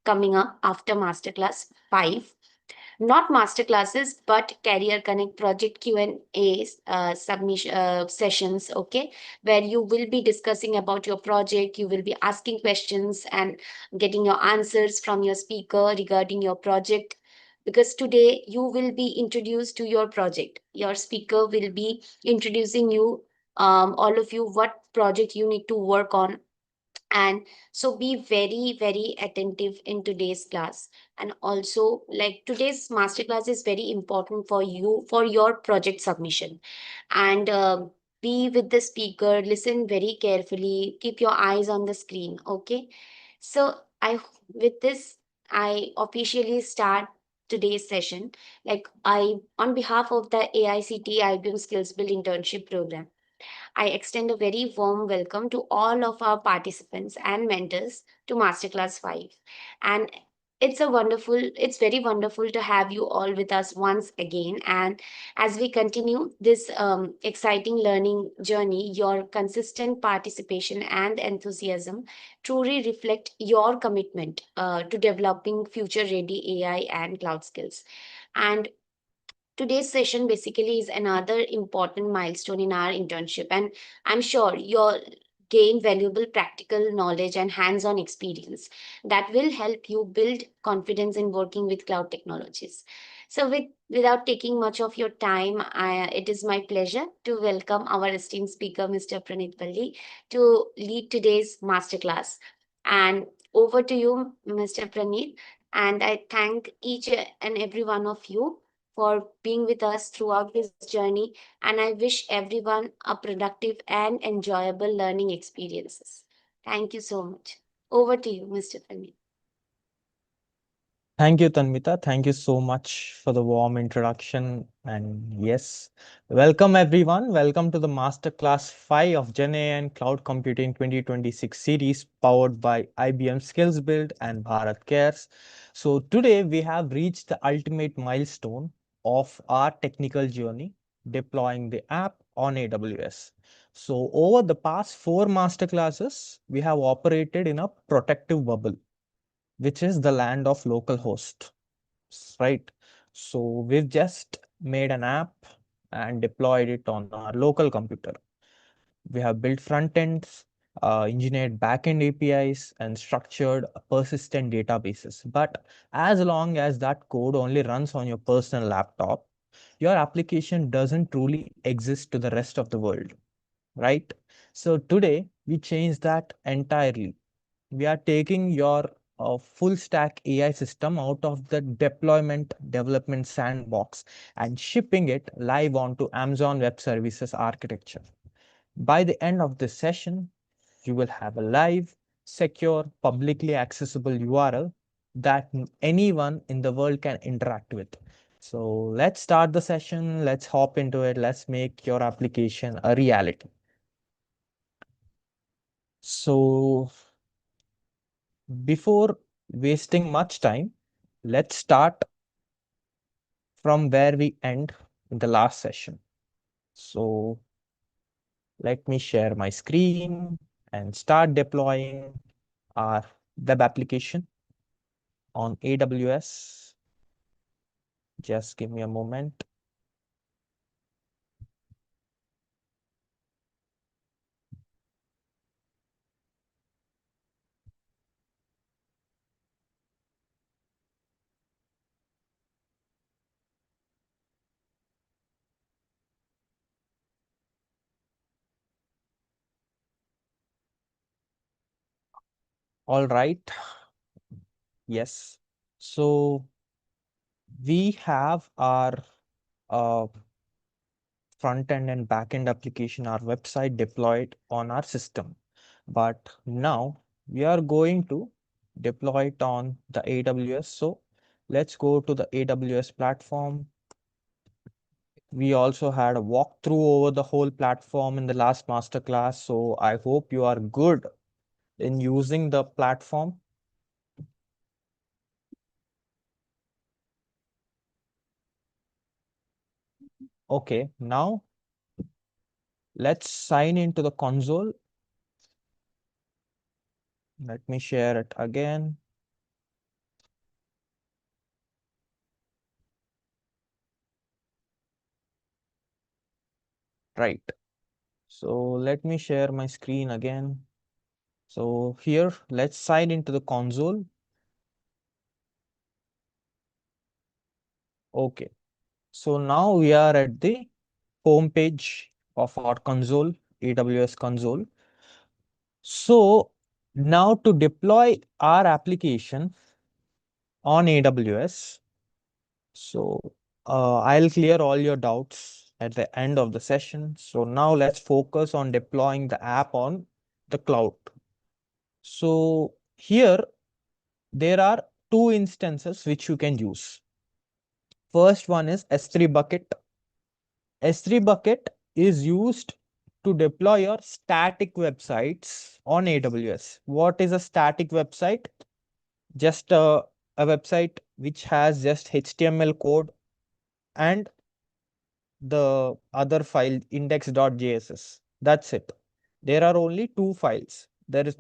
coming up after Masterclass 5. Not masterclasses, but Career Connect Project Q&A submission sessions, okay, where you will be discussing about your project, you will be asking questions and getting your answers from your speaker regarding your project. Because today you will be introduced to your project. Your speaker will be introducing you, all of you, what project you need to work on. And so be very very attentive in today's class. And also, like, today's masterclass is very important for you for your project submission. And be with the speaker, listen very carefully, keep your eyes on the screen, okay? So with this, I officially start today's session. Like, I, on behalf of the AICTE IBM Skills Build Internship Program, I extend a very warm welcome to all of our participants and mentors to Masterclass 5. And it's very wonderful to have you all with us once again. And as we continue this exciting learning journey, your consistent participation and enthusiasm truly reflect your commitment to developing future ready AI and cloud skills. And today's session basically is another important milestone in our internship, and I'm sure you'll gain valuable practical knowledge and hands-on experience that will help you build confidence in working with cloud technologies. So without taking much of your time, it is my pleasure to welcome our esteemed speaker, Mr. Pranit Valli, to lead today's masterclass. And over to you, Mr. Pranit. And I thank each and every one of you for being with us throughout this journey, and I wish everyone a productive and enjoyable learning experiences. Thank you so much. Over to you, Mr. Fani. Thank you, Tanmita. Thank you so much for the warm introduction. And yes, welcome everyone. Welcome to the Masterclass 5 of Gen AI and Cloud Computing 2026 series powered by IBM Skills Build and BharatCares. So today we have reached the ultimate milestone of our technical journey, deploying the app on AWS. So over the past 4 masterclasses, we have operated in a protective bubble, which is the land of local host, right? So we've just made an app and deployed it on our local computer. We have built front ends, engineered backend APIs, and structured persistent databases. But as long as that code only runs on your personal laptop, your application doesn't truly exist to the rest of the world, right? So today we change that entirely. We are taking your full stack AI system out of the deployment development sandbox and shipping it live onto Amazon Web Services architecture. By the end of this session, you will have a live, secure, publicly accessible URL that anyone in the world can interact with. So let's start the session. Let's hop into it. Let's make your application a reality. So before wasting much time, let's start from where we end in the last session. So let me share my screen and start deploying our web application on AWS. Just give me a moment. All right. Yes. So we have our uh, front end and back end application, our website deployed on our system. But now we are going to deploy it on the AWS. So let's go to the AWS platform. We also had a walkthrough over the whole platform in the last masterclass. So I hope you are good in using the platform. Okay, now let's sign into the console. Let me share it again. right? So let me share my screen again. So here, let's sign into the console. Okay. So now we are at the home page of our console, AWS console. So now to deploy our application on AWS, so I'll clear all your doubts at the end of the session. So now let's focus on deploying the app on the cloud. So here there are two instances which you can use. First one is S3 bucket. S3 bucket is used to deploy your static websites on AWS. What is a static website? Just a website which has just HTML code and the other file index.js. That's it. There are only two files. There is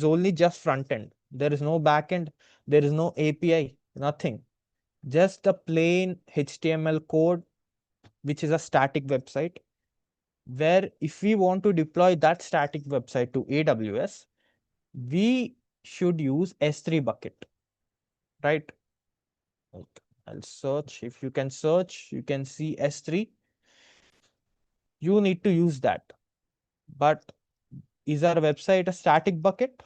only just front end. There is no back end. There is no API, nothing. Just a plain HTML code, which is a static website, where if we want to deploy that static website to AWS, we should use S3 bucket, right? Okay. I'll search. If you can search, you can see S3. You need to use that. But is our website a static bucket?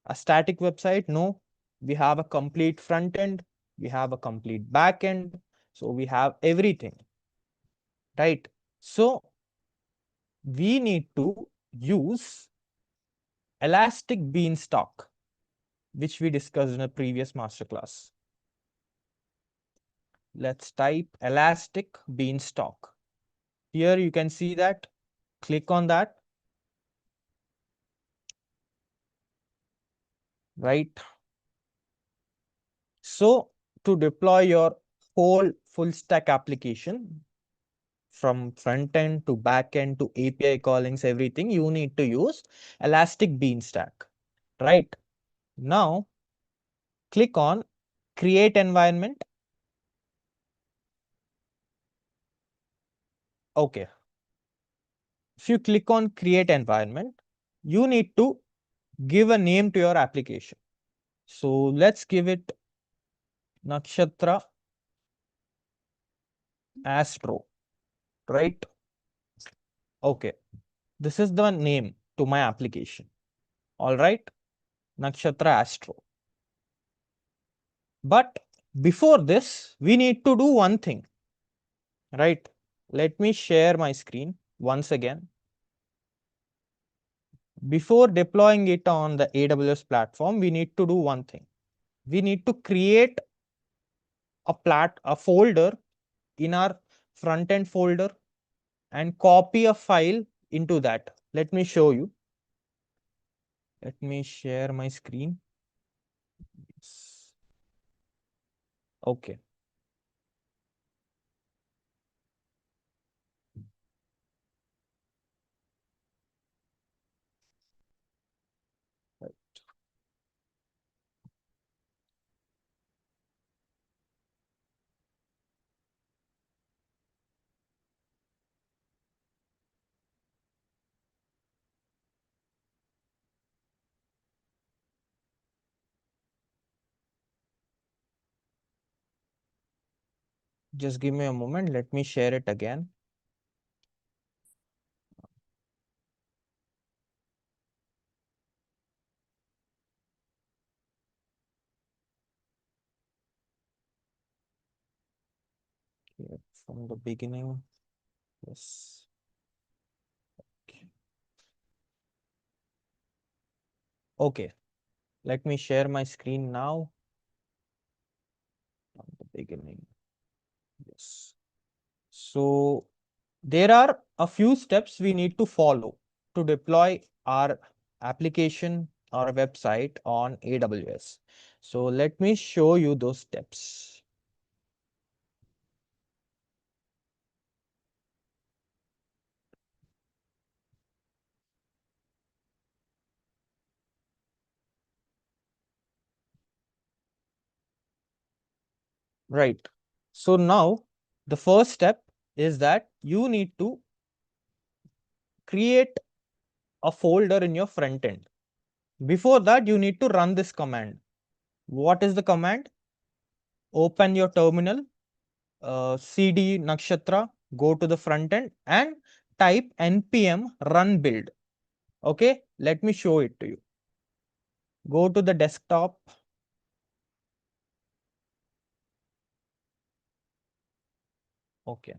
A static website? No. We have a complete front end. We have a complete back end. So we have everything, right? So we need to use Elastic Beanstalk, which we discussed in a previous masterclass. Let's type Elastic Beanstalk. Here you can see that. Click on that, right? So to deploy your whole full stack application from front end to back end to API callings, everything, you need to use Elastic Beanstalk, right? Now click on create environment. Okay. If you click on create environment, you need to give a name to your application. So let's give it Nakshatra Astro, right? Okay. This is the name to my application. All right. Nakshatra Astro. But before this, we need to do one thing, right? Let me share my screen once again. Before deploying it on the AWS platform, we need to do one thing. We need to create a folder in our front end folder and copy a file into that. Let me show you. Let me share my screen. Okay. Just give me a moment. Let me share it again. Here from the beginning. Yes. Okay. Okay. Let me share my screen now. From the beginning. Yes. So there are a few steps we need to follow to deploy our application or website on AWS. So let me show you those steps. Right. So now the first step is that you need to create a folder in your front end. Before that, you need to run this command. What is the command? Open your terminal, cd nakshatra, go to the front end and type npm run build. Okay, let me show it to you. Go to the desktop. Okay.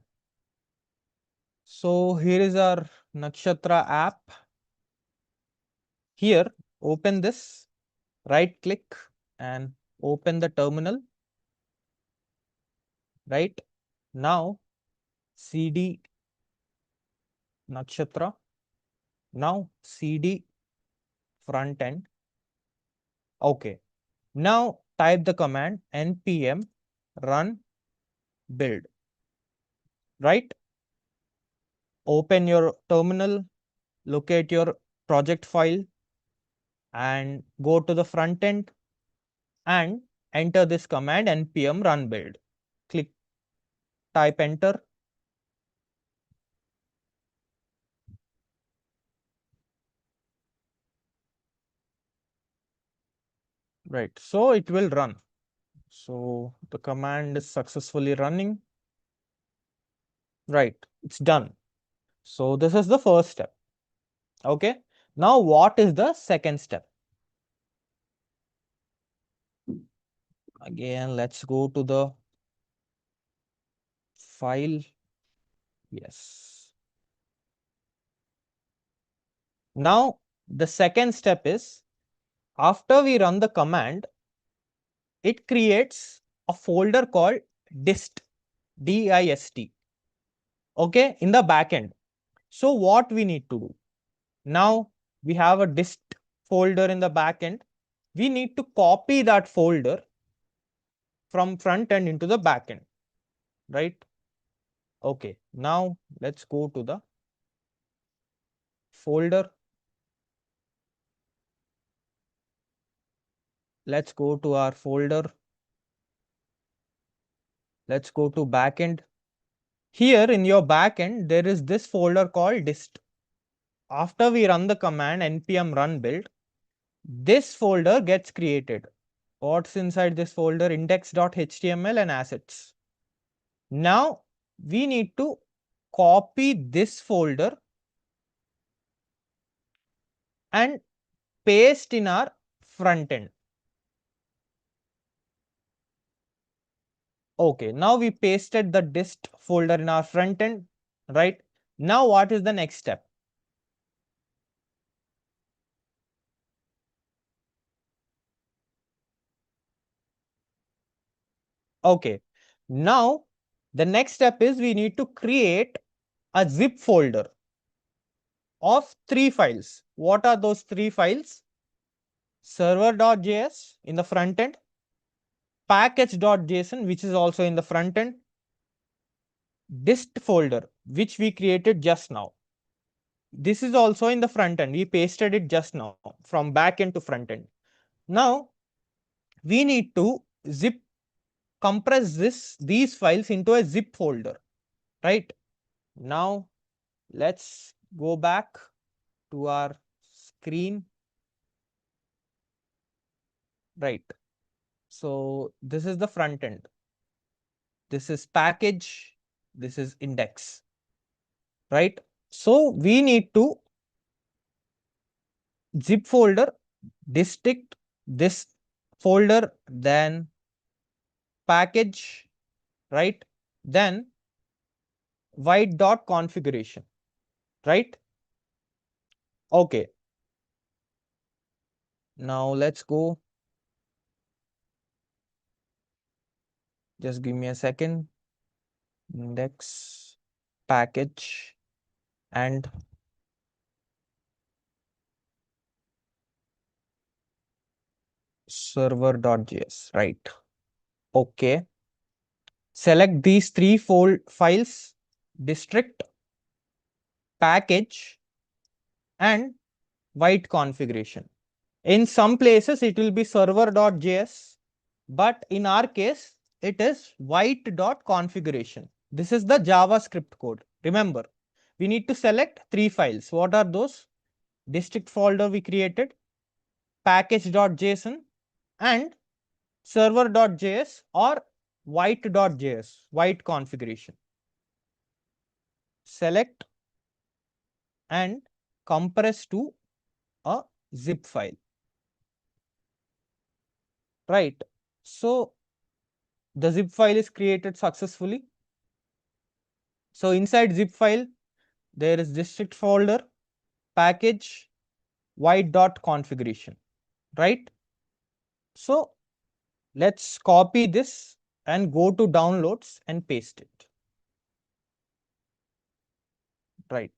So here is our Nakshatra app. Here, open this, right click and open the terminal. Right now, cd Nakshatra. Now cd front end. Okay. Now type the command npm run build. Right. Open your terminal, locate your project file and go to the front end and enter this command npm run build. Click, type enter. Right, so it will run. So the command is successfully running. Right, it's done. So this is the first step. Okay, now what is the second step? Again, let's go to the file. Yes. Now the second step is, after we run the command, it creates a folder called dist, D-I-S-T, okay, in the backend. So what we need to do? Now we have a dist folder in the backend. We need to copy that folder from front end into the backend, right? Okay, now let's go to the folder. Let's go to our folder. Let's go to backend. Here in your backend, there is this folder called dist. After we run the command npm run build, this folder gets created. What's inside this folder? Index.html and assets. Now we need to copy this folder and paste in our front end. Okay, now we pasted the dist folder in our front end, right? Now what is the next step? Okay, now the next step is we need to create a zip folder of 3 files. What are those 3 files? Server.js in the front end, package.json, which is also in the front end, dist folder, which we created just now. This is also in the front end. We pasted it just now from back end to front end. Now we need to compress these files into a zip folder, right? Now let's go back to our screen. Right. So this is the front end. This is package. This is index. Right. So we need to zip folder, district, this folder, then package, right? Then white dot configuration, right? Okay. Now let's go. Just give me a second. Index, package, and server.js, right? Okay. Select these 3 files, district, package, and white configuration. In some places, it will be server.js, but in our case, it is white.configuration. This is the JavaScript code. Remember, we need to select 3 files. What are those? District folder we created, package.json, and server.js or white.js, white configuration. Select and compress to a zip file. Right. So the zip file is created successfully. So inside zip file, there is district folder, package, white.configuration. Right. So let's copy this and go to downloads and paste it. Right.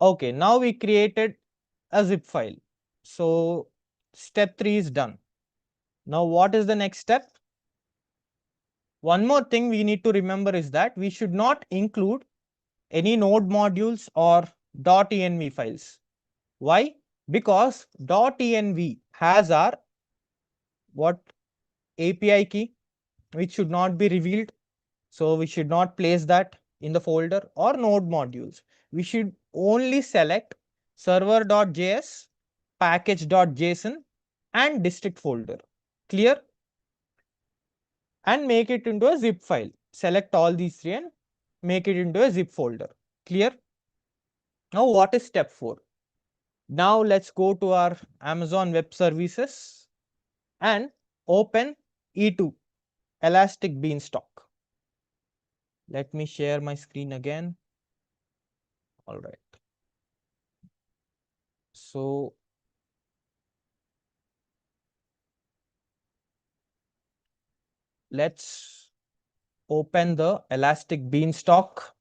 Okay, now we created a zip file. So step 3 is done. Now what is the next step? One more thing we need to remember is that we should not include any node modules or .env files. Why? Because .env has our what API key, which should not be revealed. So we should not place that in the folder or node modules. We should only select server.js, package.json, and district folder. Clear? And make it into a zip file. Select all these three and make it into a zip folder. Clear? Now what is step 4? Now let's go to our Amazon Web Services and open E2, Elastic Beanstalk. Let me share my screen again. All right. So let's open the Elastic Beanstalk.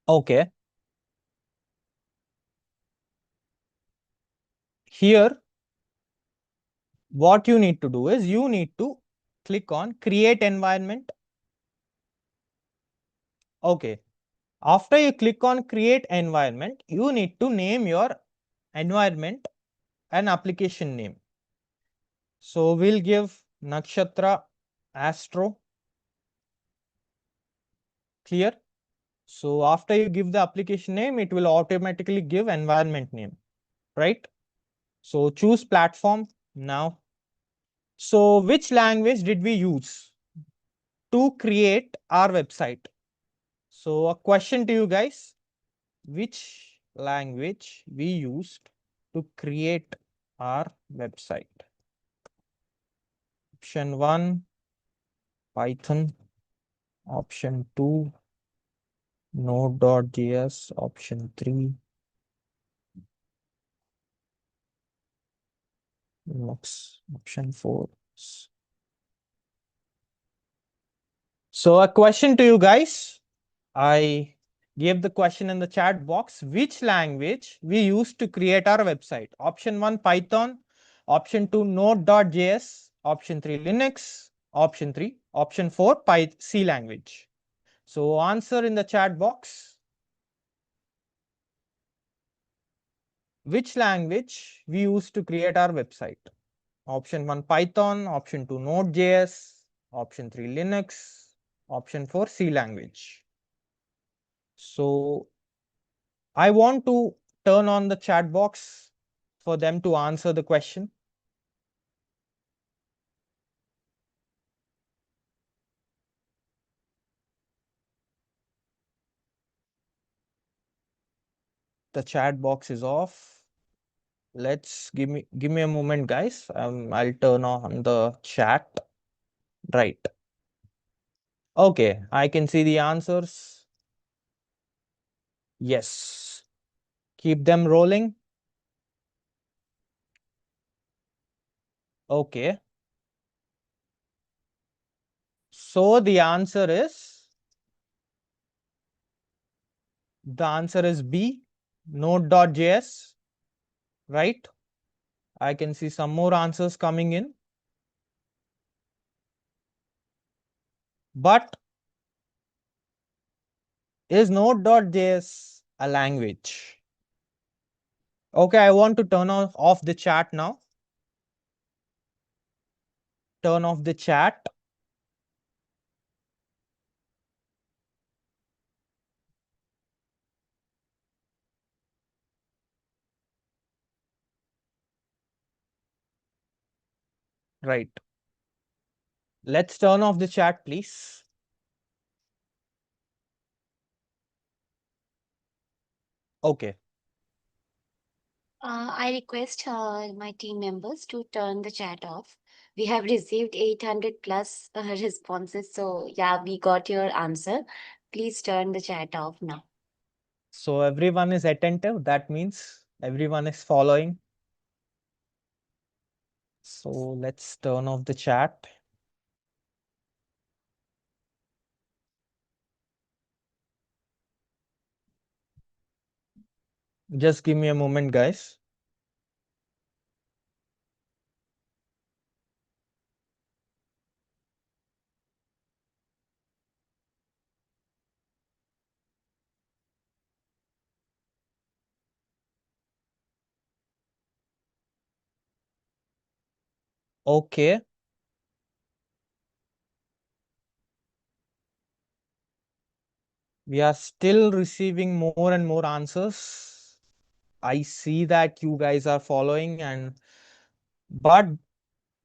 Okay. Here, what you need to do is you need to click on create environment. Okay. After you click on create environment, you need to name your environment an application name. So we'll give Nakshatra Astro. Clear? So after you give the application name, it will automatically give environment name, right? So choose platform now. So which language did we use to create our website? So a question to you guys, which language we used to create our website? Option 1, Python. Option 2, Node.js. Option 3, Linux. Option 4. So a question to you guys. I gave the question in the chat box. Which language we used to create our website? Option 1, Python. Option 2, Node.js. Option 3, Linux. Option 3. Option 4, C language. So answer in the chat box. Which language we used to create our website? Option 1, Python. Option 2, Node.js. Option 3, Linux. Option 4, C language. So I want to turn on the chat box for them to answer the question. The chat box is off. Let's give me a moment, guys. I'll turn on the chat. Right. Okay, I can see the answers. Yes. Keep them rolling. Okay. So the answer B, Node.js, right? I can see some more answers coming in. But is Node.js a language? Okay, I want to turn off the chat now. turn off the chat. Right. Let's turn off the chat, please. Okay. I request my team members to turn the chat off. We have received 800 plus responses. So, yeah, we got your answer. Please turn the chat off now. So everyone is attentive. That means everyone is following. So let's turn off the chat. Just give me a moment, guys. Okay. We are still receiving more and more answers. I see that you guys are following, and but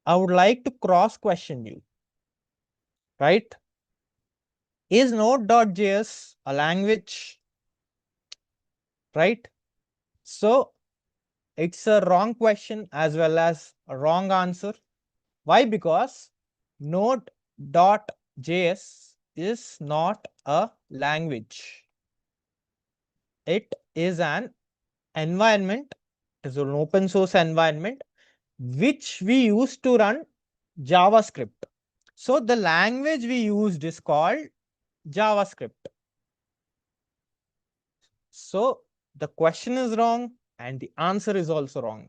I would like to cross question you, right? Is Node.js a language, right? So it's a wrong question as well as a wrong answer. Why? Because Node.js is not a language. It is an environment. It is an open source environment which we use to run JavaScript. So the language we used is called JavaScript. So the question is wrong and the answer is also wrong,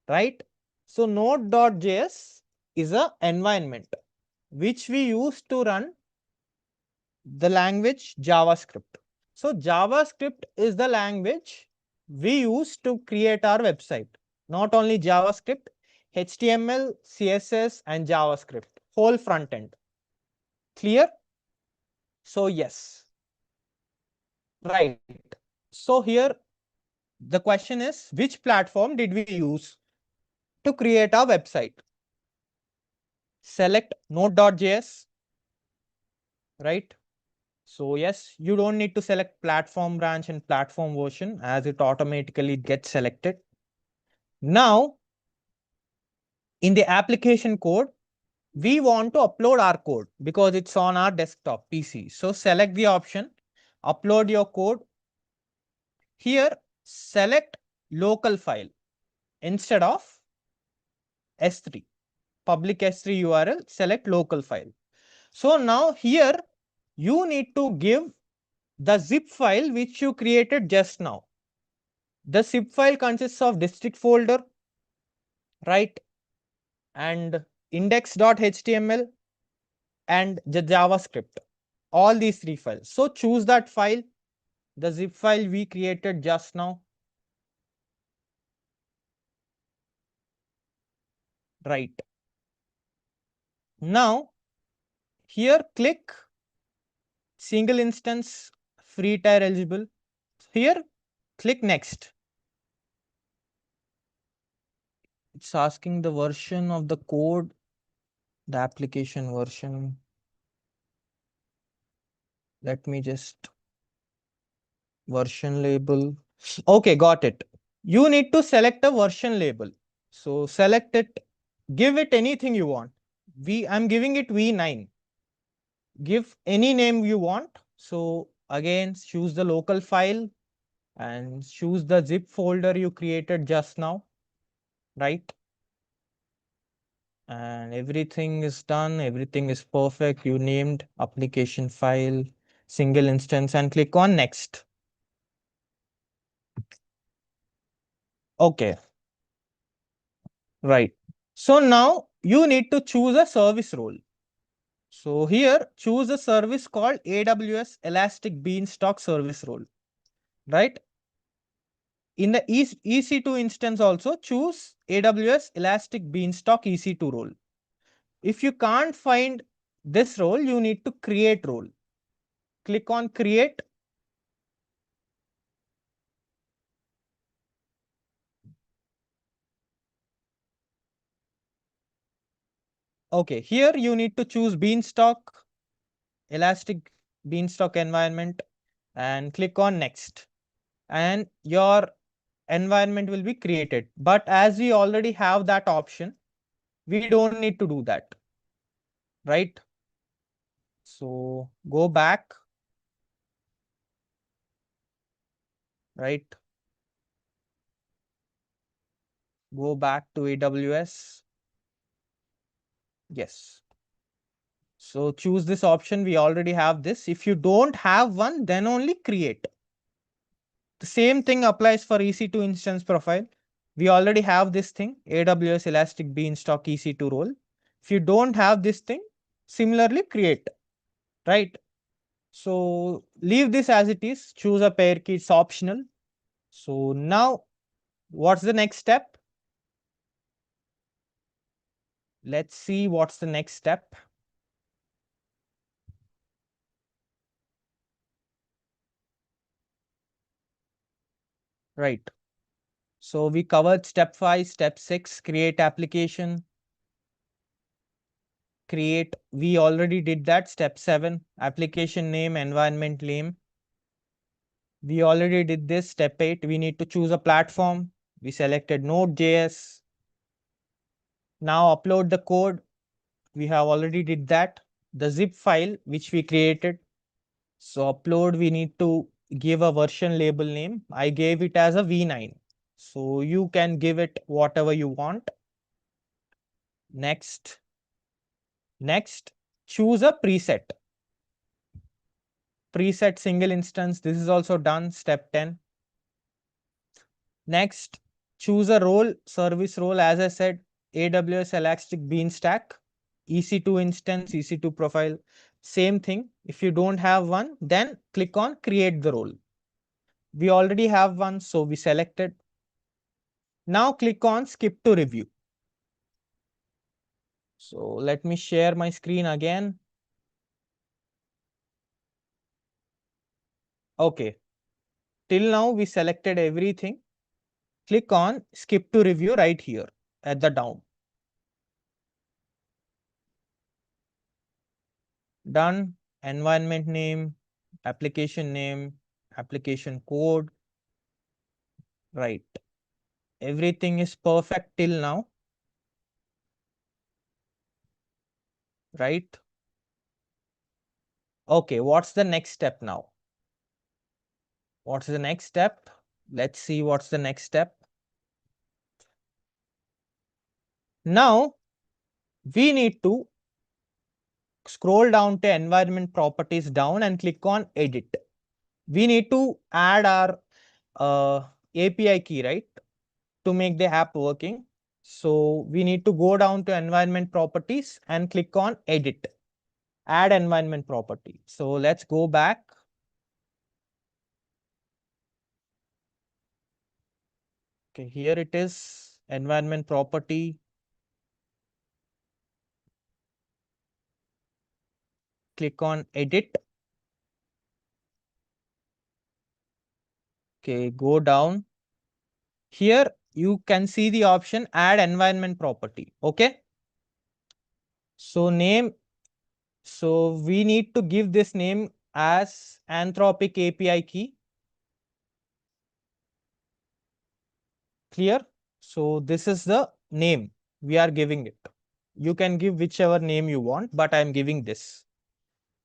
right? So Node.js is an environment which we use to run the language JavaScript. So JavaScript is the language we use to create our website. Not only JavaScript, HTML, CSS, and JavaScript, whole front end. Clear? So yes, right. So here the question is, which platform did we use to create our website? Select Node.js, right? So yes, you don't need to select platform branch and platform version as it automatically gets selected. Now, in the application code, we want to upload our code because it's on our desktop PC. So select the option, upload your code. Here, select local file instead of S3, public S3 URL, select local file. So now here, you need to give the zip file which you created just now. The zip file consists of district folder, right? And index.html and the JavaScript. All these three files. So choose that file, the zip file we created just now. Right. Now, here click single instance free tier eligible. Here, click next. It's asking the version of the code, the application version. Let me just version label. Okay, got it. You need to select a version label. So select it, give it anything you want. I'm giving it V9. Give any name you want. So again, choose the local file and choose the zip folder you created just now, right? And everything is done. Everything is perfect. You named application file, single instance, and click on next. Okay, right. So now you need to choose a service role. So here, choose a service called AWS Elastic Beanstalk service role, right? In the EC2 instance also, choose AWS Elastic Beanstalk EC2 role. If you can't find this role, you need to create role. Click on create. Okay, here you need to choose Beanstalk, Elastic Beanstalk environment, and click on next. And your environment will be created. But as we already have that option, we don't need to do that, right? So go back, right? Go back to AWS. Yes. So choose this option. We already have this. If you don't have one, then only create. The same thing applies for EC2 instance profile. We already have this thing, AWS Elastic Beanstalk EC2 role. If you don't have this thing, similarly create, right? So leave this as it is. Choose a pair key. It's optional. So now what's the next step? Let's see what's the next step. Right. So we covered step 5, step 6, create application, create. We already did that. Step 7, application name, environment name. We already did this. Step 8, we need to choose a platform. We selected Node.js. Now upload the code. We have already did that. The zip file which we created. So upload, we need to give a version label name. I gave it as a V9. So you can give it whatever you want. Next. Next, choose a preset. Preset single instance. This is also done. Step 10. Next, choose a role, service role. As I said, AWS Elastic Beanstalk, EC2 instance, EC2 profile. Same thing. If you don't have one, then click on create the role. We already have one, so we selected. Now click on skip to review. So let me share my screen again. Okay. Till now we selected everything. Click on skip to review right here at the down. Done. Environment name, application code. Right. Everything is perfect till now. Right. Okay. What's the next step now? What's the next step? Let's see what's the next step. Now we need to scroll down to environment properties down and click on edit. We need to add our API key, right, to make the app working. So we need to go down to environment properties and click on edit, add environment property. So let's go back. Okay, here it is, environment property. Click on edit. Okay, go down. Here you can see the option add environment property. Okay. So name. So we need to give this name as Anthropic API key. Clear? So this is the name we are giving it. You can give whichever name you want, but I am giving this.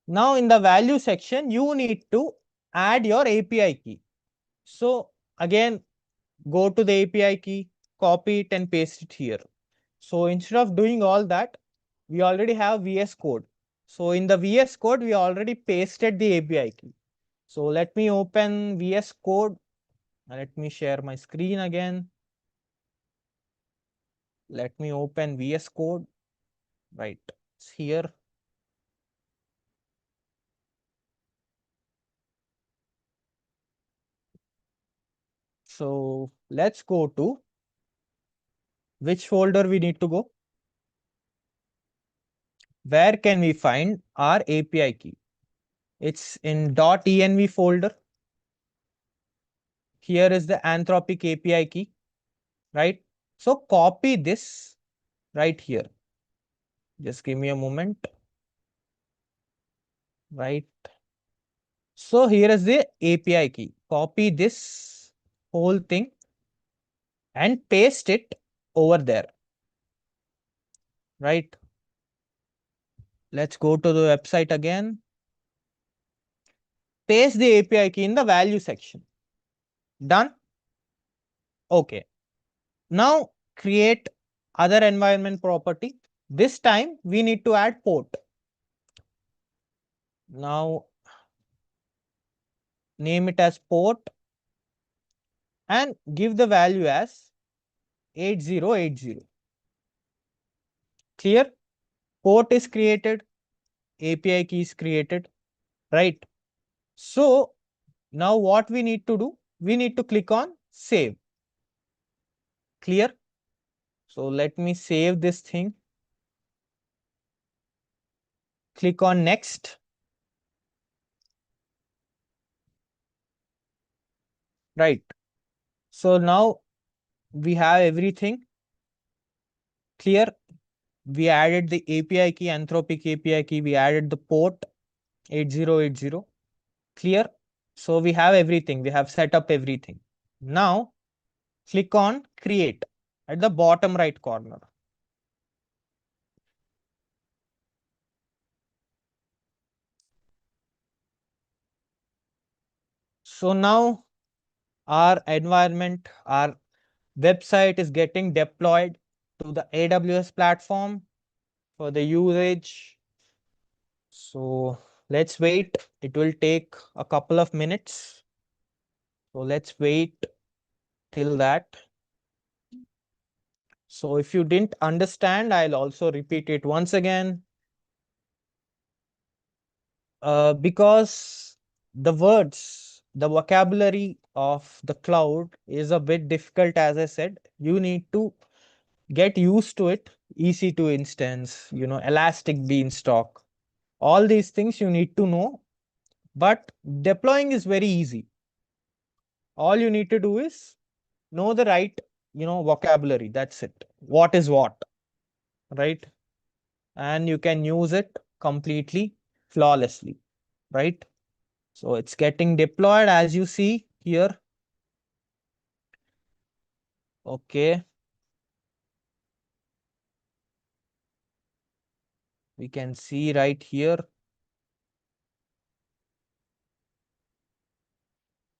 Now in the value section, you need to add your API key. So again, go to the API key, copy it and paste it here. So instead of doing all that, we already have VS Code. So in the VS Code, we already pasted the API key. So let me open VS Code. Let me share my screen again. Let me open VS Code. Right, it's here. So let's go to which folder we need to go. where can we find our API key? It's in .env folder. Here is the Anthropic API key, right? So copy this right here. Just give me a moment, right? So here is the API key. Copy this whole thing and paste it over there, right? Let's go to the website again. Paste the API key in the value section. Done? Okay. Now create other environment property. This time we need to add port. Now name it as port and give the value as 8080. Clear? Port is created, API key is created, right? So now what we need to do? We need to click on save. Clear? So let me save this thing. Click on next. Right. So now we have everything. Clear? We added the API key, Anthropic API key. We added the port 8080. Clear? So we have everything. We have set up everything. Now click on create at the bottom right corner. So now our environment, our website is getting deployed to the AWS platform for the usage. So let's wait. It will take a couple of minutes. So let's wait till that. So if you didn't understand, I'll also repeat it once again. Because the words, the vocabulary of the cloud is a bit difficult, as I said. You need to get used to it. EC2 instance, elastic beanstalk. All these things you need to know, but deploying is very easy. All you need to do is know the right, vocabulary. That's it. What is what, right? And you can use it completely flawlessly, right? So it's getting deployed as you see here. Okay. We can see right here.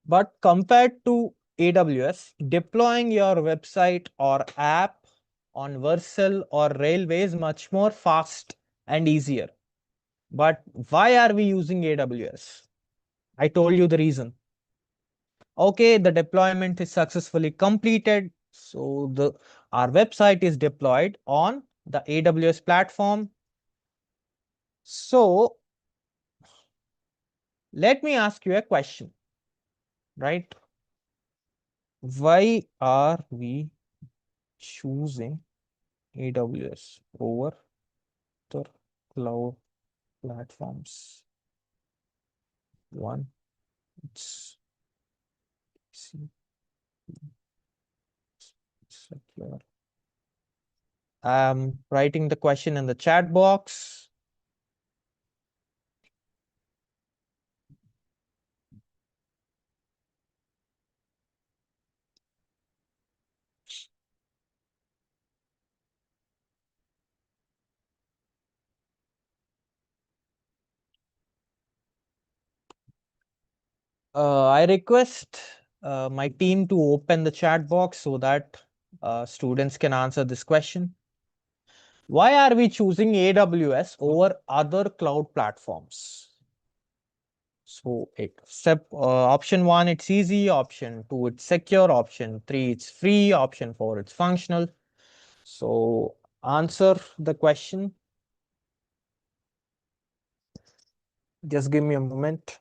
But compared to AWS, deploying your website or app on Vercel or Railway is much more fast and easier. But why are we using AWS? I told you the reason. Okay, the deployment is successfully completed. So our website is deployed on the AWS platform. So let me ask you a question, right? Why are we choosing AWS over the cloud platforms? One, it's secure. I'm writing the question in the chat box. I request my team to open the chat box so that students can answer this question. Why are we choosing AWS over other cloud platforms? So option 1, it's easy. Option 2, it's secure. Option 3, it's free. Option 4, it's functional. So answer the question. Just give me a moment.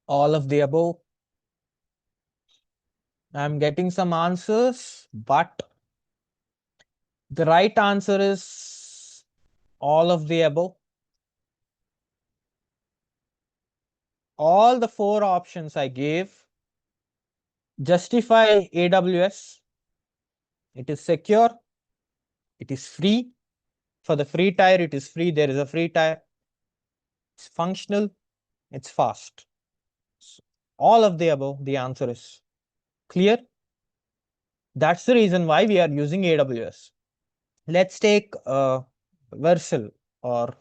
All of the above. I'm getting some answers, but the right answer is all of the above. All the four options I gave justify AWS. It is secure. It is free. For the free tier, it is free. There is a free tier. It's functional. It's fast. So all of the above, the answer is clear. That's the reason why we are using AWS. Let's take Versal or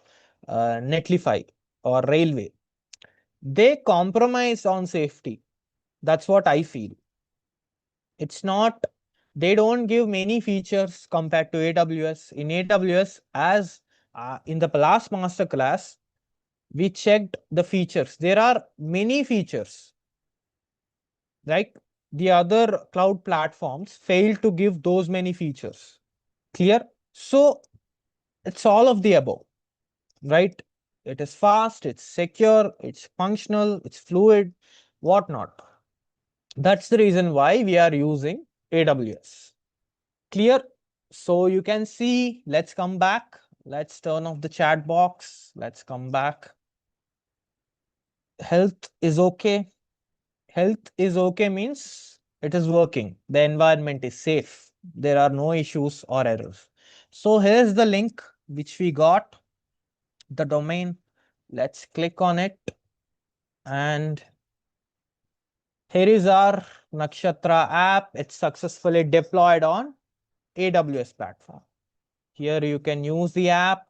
Netlify or Railway. They compromise on safety. That's what I feel. It's not, they don't give many features compared to AWS. In AWS, as in the last masterclass, we checked the features. There are many features, right? The other cloud platforms fail to give those many features. Clear? So it's all of the above, right? It is fast, it's secure, it's functional, it's fluid, whatnot. That's the reason why we are using AWS. Clear? So you can see, let's come back. Let's turn off the chat box. Let's come back. Health is okay. Health is okay means it is working. The environment is safe. There are no issues or errors. So here's the link which we got, the domain. Let's click on it. And here is our Nakshatra app. It's successfully deployed on AWS platform. Here you can use the app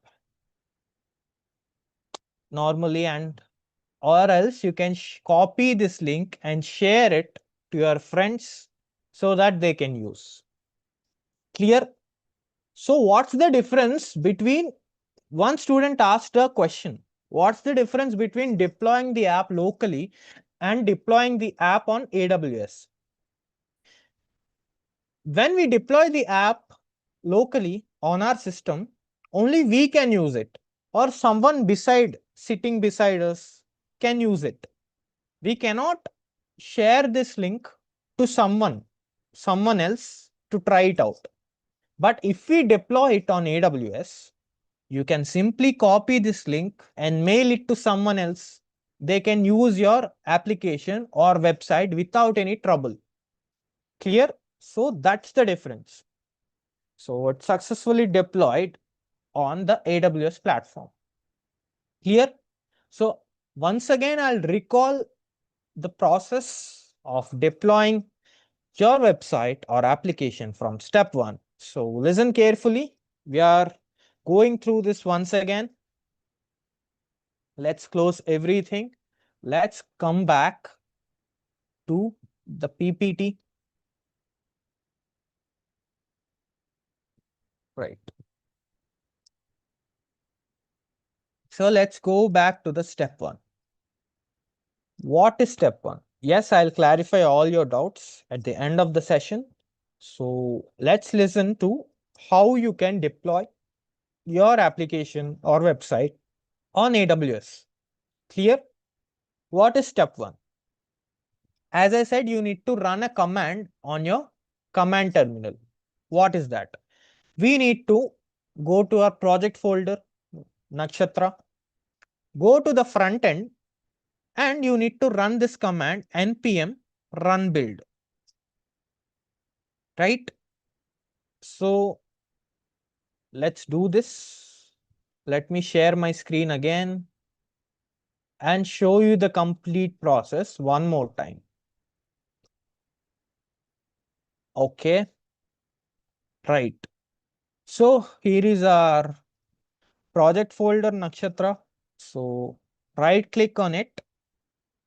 normally, and or else you can copy this link and share it to your friends so that they can use. Clear? So what's the difference between, one student asked a question, what's the difference between deploying the app locally and deploying the app on AWS? When we deploy the app locally on our system, only we can use it, or someone sitting beside us can use it. We cannot share this link to someone else to try it out. But if we deploy it on AWS, you can simply copy this link and mail it to someone else. They can use your application or website without any trouble. Clear? So that's the difference. So it's successfully deployed on the AWS platform. Clear? So once again, I'll recall the process of deploying your website or application from step one. So listen carefully. We are going through this once again. Let's close everything. Let's come back to the PPT. Right. So let's go back to the step one. What is step one? Yes, I'll clarify all your doubts at the end of the session. So let's listen to how you can deploy your application or website on AWS. Clear? What is step one? As I said, you need to run a command on your command terminal. What is that? We need to go to our project folder, Nakshatra, go to the front end, and you need to run this command npm run build. Right? So let's do this. Let me share my screen again and show you the complete process one more time. Okay. Right. So here is our project folder Nakshatra. So right click on it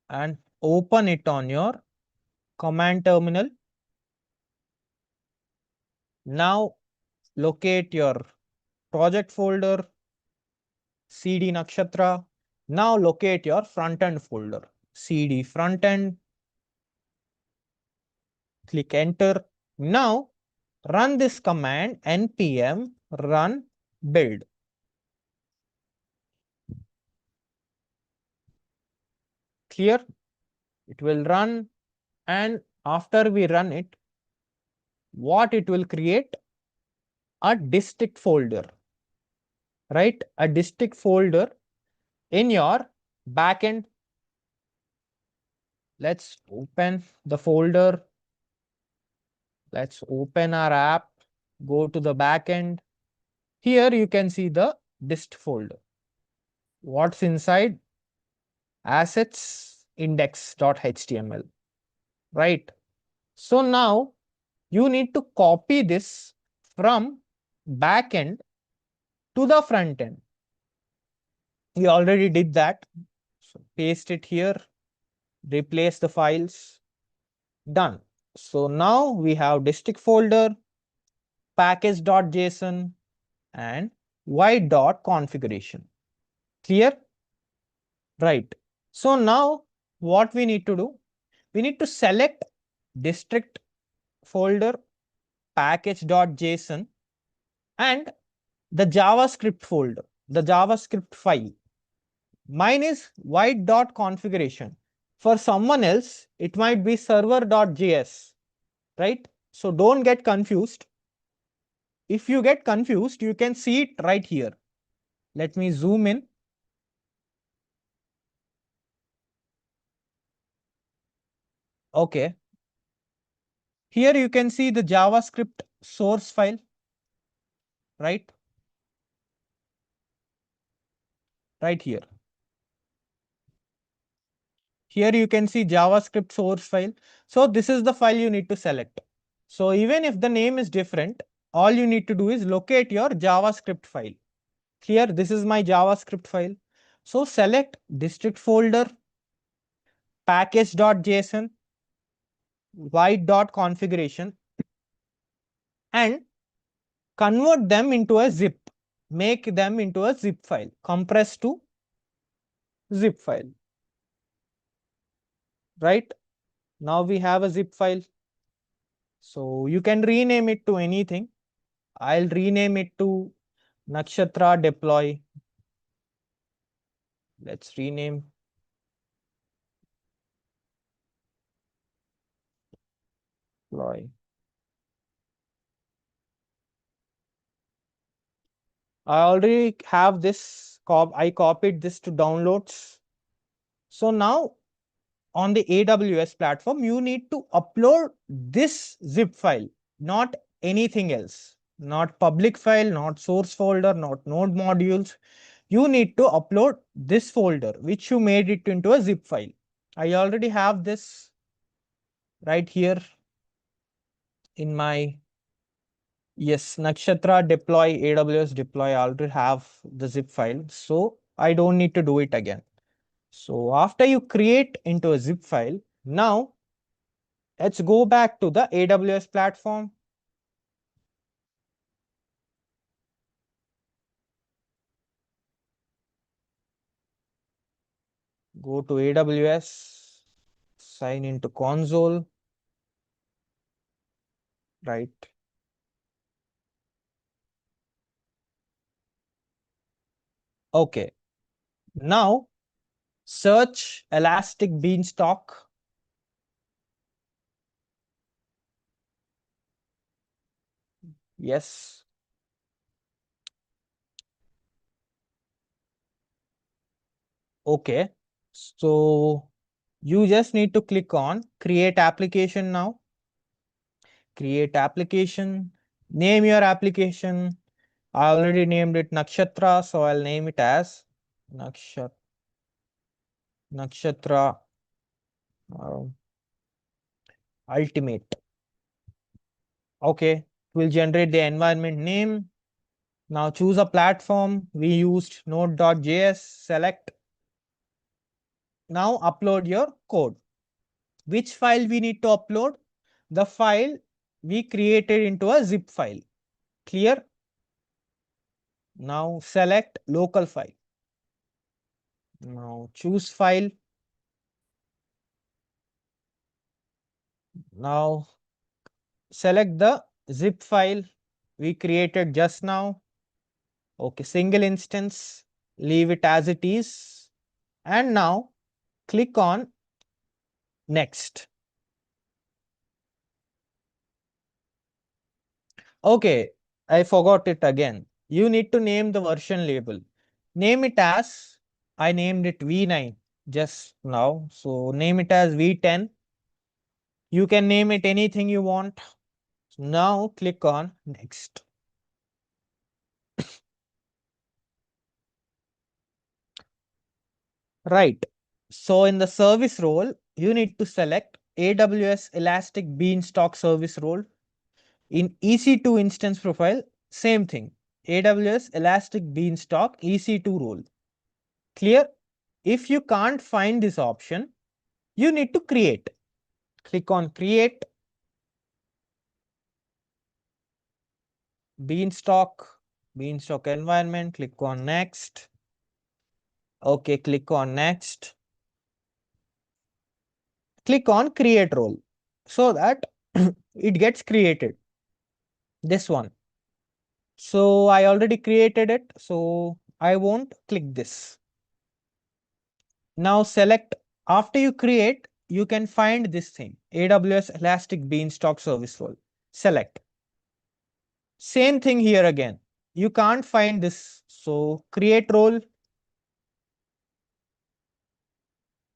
and open it on your command terminal. Now locate your project folder, CD Nakshatra. Now locate your front end folder, CD front end. Click enter. Now run this command npm run build. Clear? It will run, and after we run it, what it will create? A district folder, right? A district folder in your backend. Let's open the folder. Let's open our app, go to the backend. Here you can see the dist folder. What's inside? Assets index.html, right? So now you need to copy this from backend to the front end. We already did that. So paste it here, replace the files, done. So now we have district folder, package.json, and white.configuration. Clear? Right. So now what we need to do? We need to select district folder, package.json, and the JavaScript folder, the JavaScript file. Mine is white.configuration. For someone else, it might be server.js, right? So don't get confused. If you get confused, you can see it right here. Let me zoom in. Okay. Here you can see the JavaScript source file, right? Right here. Here you can see JavaScript source file. So this is the file you need to select. So even if the name is different, all you need to do is locate your JavaScript file. Here, this is my JavaScript file. So select district folder, package.json, white.configuration, and convert them into a zip. Make them into a zip file. Compress to zip file. Right? Now we have a zip file. So you can rename it to anything. I'll rename it to Nakshatra deploy. Let's rename deploy. I already have this. I copied this to downloads. So now on the AWS platform, you need to upload this zip file, not anything else, not public file, not source folder, not node modules. You need to upload this folder, which you made it into a zip file. I already have this right here in my, yes, Nakshatra deploy, AWS deploy. I already have the zip file. So I don't need to do it again. So after you create into a zip file, now let's go back to the AWS platform. Go to AWS, sign into console, right? Okay. Now search Elastic Beanstalk. Yes. Okay. So you just need to click on create application now. Create application. Name your application. I already named it Nakshatra, so I'll name it as Nakshatra uh, Ultimate. Okay, we'll generate the environment name. Now choose a platform. We used node.js. Select. Now upload your code. Which file we need to upload? The file we created into a zip file. Clear? Now select local file. Now choose file. Now select the zip file we created just now. Okay, single instance. Leave it as it is. And now click on Next. Okay, I forgot it again. You need to name the version label. Name it as, I named it V9 just now. So name it as V10. You can name it anything you want. Now click on next. Right. So in the service role, you need to select AWS Elastic Beanstalk service role. In EC2 instance profile, same thing. AWS Elastic Beanstalk EC2 role. Clear? If you can't find this option, you need to create. Click on create. Beanstalk environment. Click on next. Okay, click on next. Click on create role so that it gets created. This one. So I already created it. So I won't click this. Now select, after you create, you can find this thing, AWS Elastic Beanstalk service role. Select. Same thing here again. You can't find this. So create role,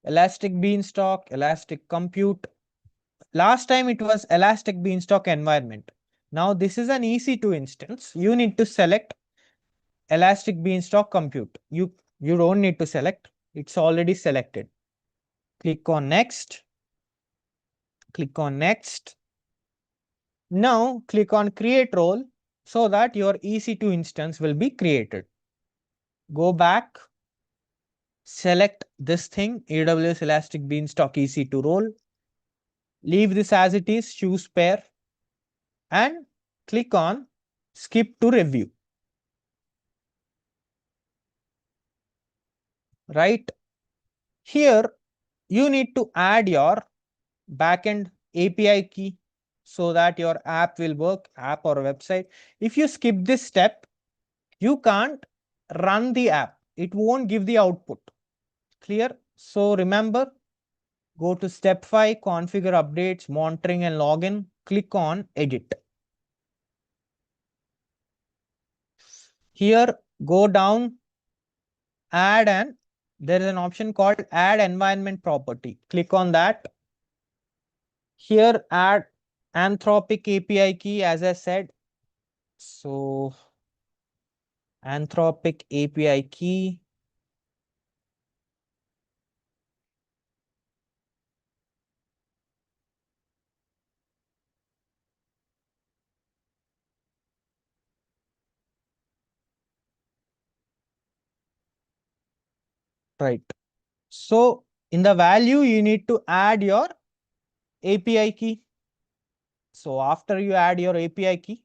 Elastic Beanstalk, Elastic Compute. Last time it was Elastic Beanstalk environment. Now this is an EC2 instance. You need to select Elastic Beanstalk Compute. You don't need to select. It's already selected. Click on next. Click on next. Now click on create role so that your EC2 instance will be created. Go back. Select this thing, AWS Elastic Beanstalk EC2 role. Leave this as it is, choose pair, and click on skip to review. Right here, you need to add your backend API key so that your app will work, app or website. If you skip this step, you can't run the app. It won't give the output. Clear? So remember, go to step 5, configure updates, monitoring and login. Click on edit. Here, go down, add, and there is an option called add environment property. Click on that. Here, add Anthropic API key, as I said. So Anthropic API key. Right. So in the value, you need to add your API key. So after you add your API key,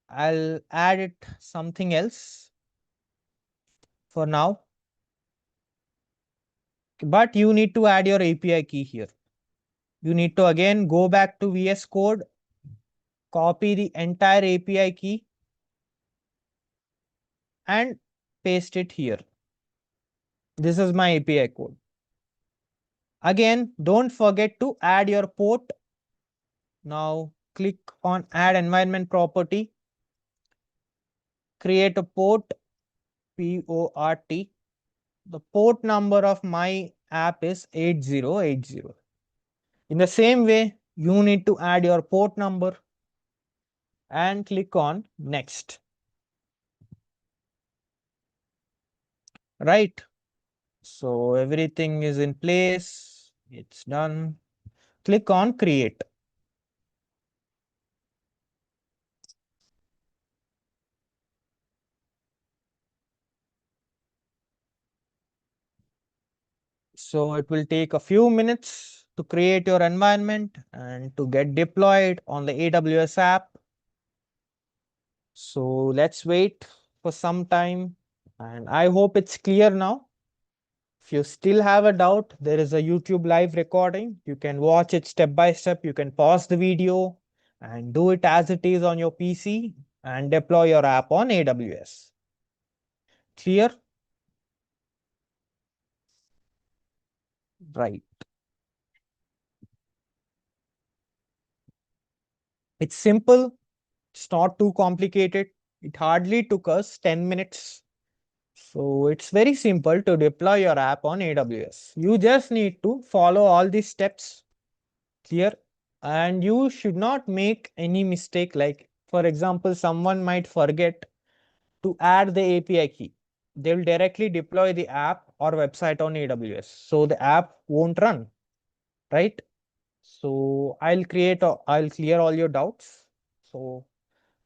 I'll add it something else for now. But you need to add your API key here. You need to again go back to VS Code, copy the entire API key and paste it here. This is my API code. Again, don't forget to add your port. Now click on add environment property. Create a port, PORT. The port number of my app is 8080. In the same way, you need to add your port number and click on next. Right. So everything is in place. It's done. Click on create. So it will take a few minutes to create your environment and to get deployed on the AWS app. So let's wait for some time, and I hope it's clear now. If you still have a doubt, there is a YouTube live recording. You can watch it step by step. You can pause the video and do it as it is on your PC and deploy your app on AWS. Clear? Right. It's simple. It's not too complicated. It hardly took us 10 minutes. So it's very simple to deploy your app on AWS. You just need to follow all these steps. Clear? And you should not make any mistake. Like, for example, someone might forget to add the API key. They'll directly deploy the app or website on AWS. So the app won't run, right? So I'll clear all your doubts. So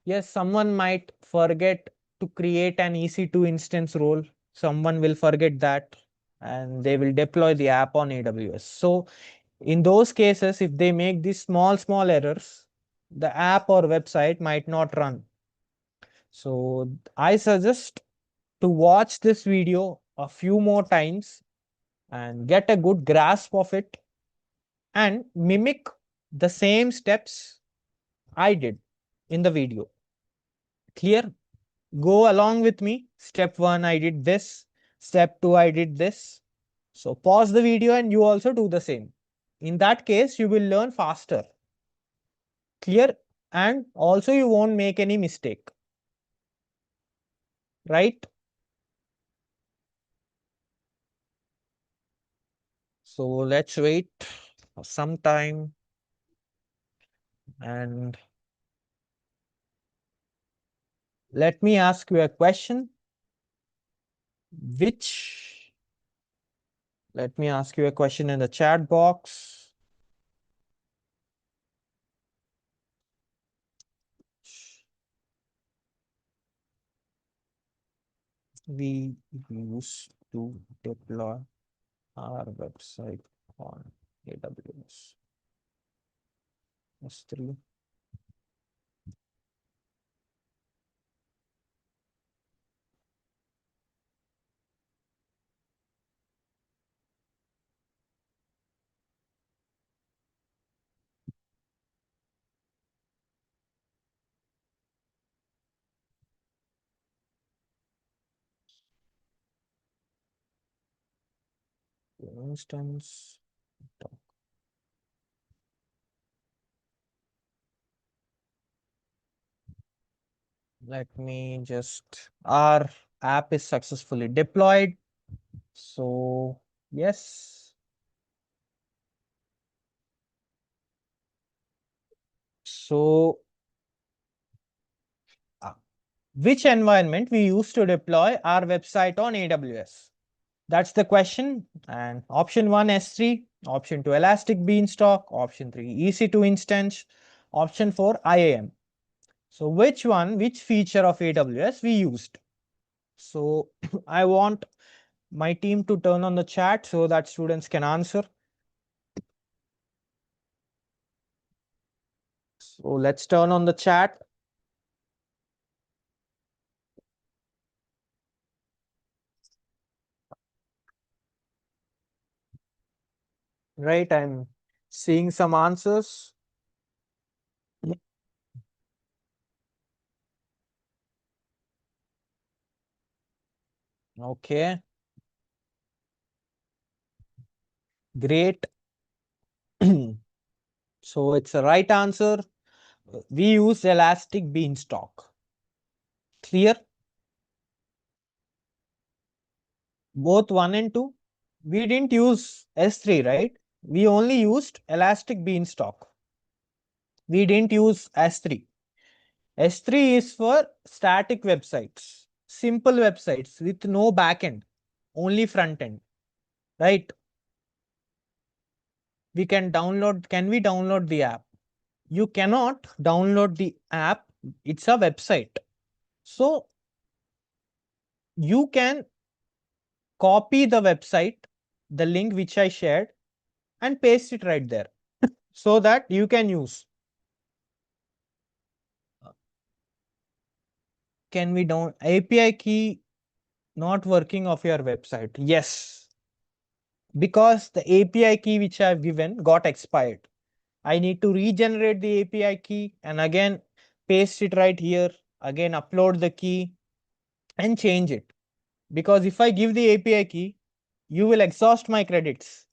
yes, someone might forget to create an EC2 instance role. Someone will forget that and they will deploy the app on AWS. So in those cases, if they make these small errors, the app or website might not run. So I suggest to watch this video a few more times and get a good grasp of it and mimic the same steps I did in the video. Clear? Go along with me. Step 1, I did this. Step 2, I did this. So pause the video and you also do the same. In that case, you will learn faster. Clear? And also you won't make any mistake. Right? So let's wait for some time and let me ask you a question. Which, let me ask you a question in the chat box. We use to deploy our website on AWS. S3. Instance. Let me just, our app is successfully deployed. So yes. So which environment we use to deploy our website on AWS? That's the question. And option 1, S3, option 2, Elastic Beanstalk, option 3, EC2 instance, option 4, IAM. So which feature of AWS we used? So I want my team to turn on the chat so that students can answer. So let's turn on the chat. Right, I'm seeing some answers. Okay, great. So it's a right answer. We use Elastic Beanstalk. Clear? Both 1 and 2. We didn't use S3, right? We only used Elastic Beanstalk. We didn't use S3. S3 is for static websites, simple websites with no backend, only front end, right? We can download, can we download the app? You cannot download the app. It's a website. So you can copy the website, the link which I shared, and paste it right there so that you can use. Can we down API key not working of your website? Yes, because the API key which I have given got expired. I need to regenerate the API key and again paste it right here, again upload the key and change it. Because if I give the API key, you will exhaust my credits,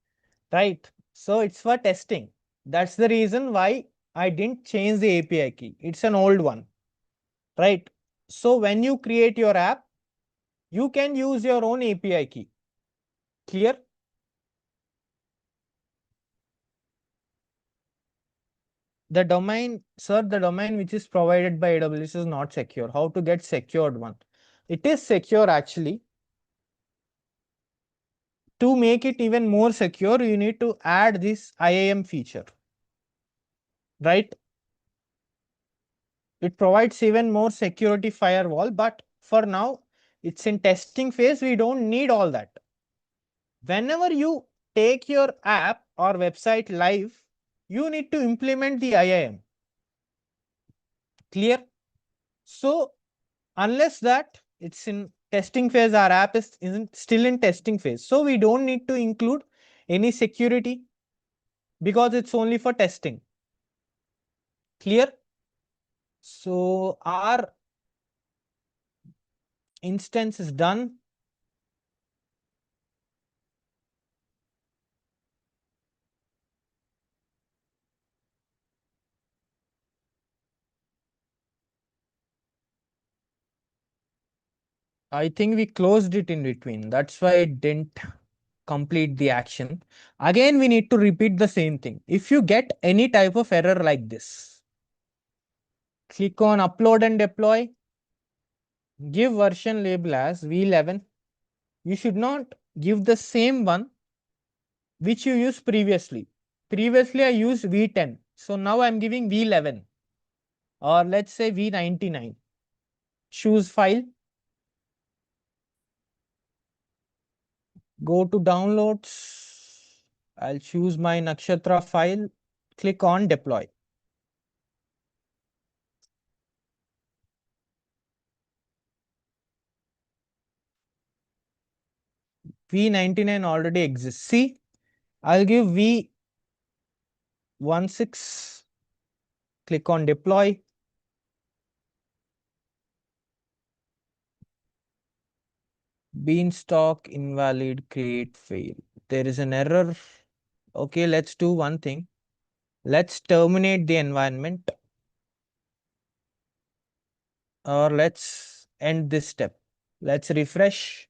right? So it's for testing. That's the reason why I didn't change the API key. It's an old one, right? So when you create your app, you can use your own API key. Clear? The domain, sir, the domain which is provided by AWS is not secure. How to get secured one? It is secure actually. To make it even more secure, you need to add this IAM feature, right? It provides even more security firewall, but for now, it's in testing phase. We don't need all that. Whenever you take your app or website live, you need to implement the IAM. Clear? So unless that it's in testing phase, our app isn't still in testing phase. So we don't need to include any security because it's only for testing. Clear? So our instance is done. I think we closed it in between. That's why it didn't complete the action. Again, we need to repeat the same thing. If you get any type of error like this, click on upload and deploy, give version label as V11. You should not give the same one which you used previously. Previously, I used V10. So now I'm giving V11 or let's say V99. Choose file, go to downloads. I'll choose my Nakshatra file, click on deploy. V99 already exists. See, I'll give V16, click on deploy. Beanstalk invalid, create fail. There is an error. Okay, let's do one thing. Let's terminate the environment or let's end this step. Let's refresh.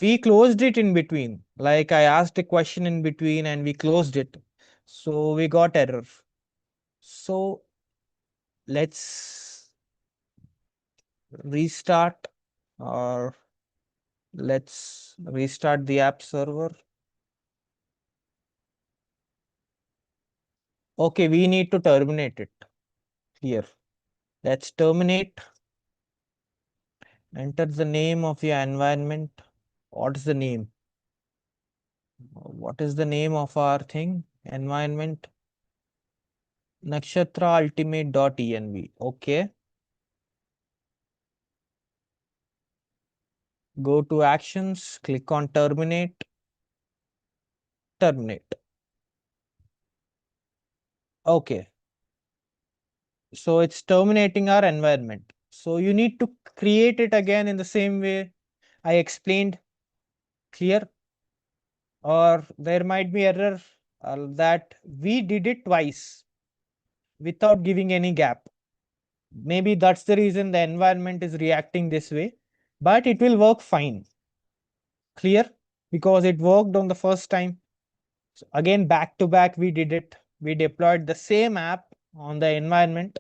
We closed it in between. Like I asked a question in between and we closed it. So we got error. So let's restart or let's restart the app server. Okay, we need to terminate it. Here, let's terminate. Enter the name of your environment. What is the name? What is the name of our thing? Environment Nakshatra ultimate.env. Okay. Go to actions, click on terminate. Terminate. Okay. So it's terminating our environment. So you need to create it again in the same way I explained. Clear? Or there might be error that we did it twice without giving any gap. Maybe that's the reason the environment is reacting this way, but it will work fine. Clear? Because it worked on the first time. So again, back to back, we did it. We deployed the same app on the environment.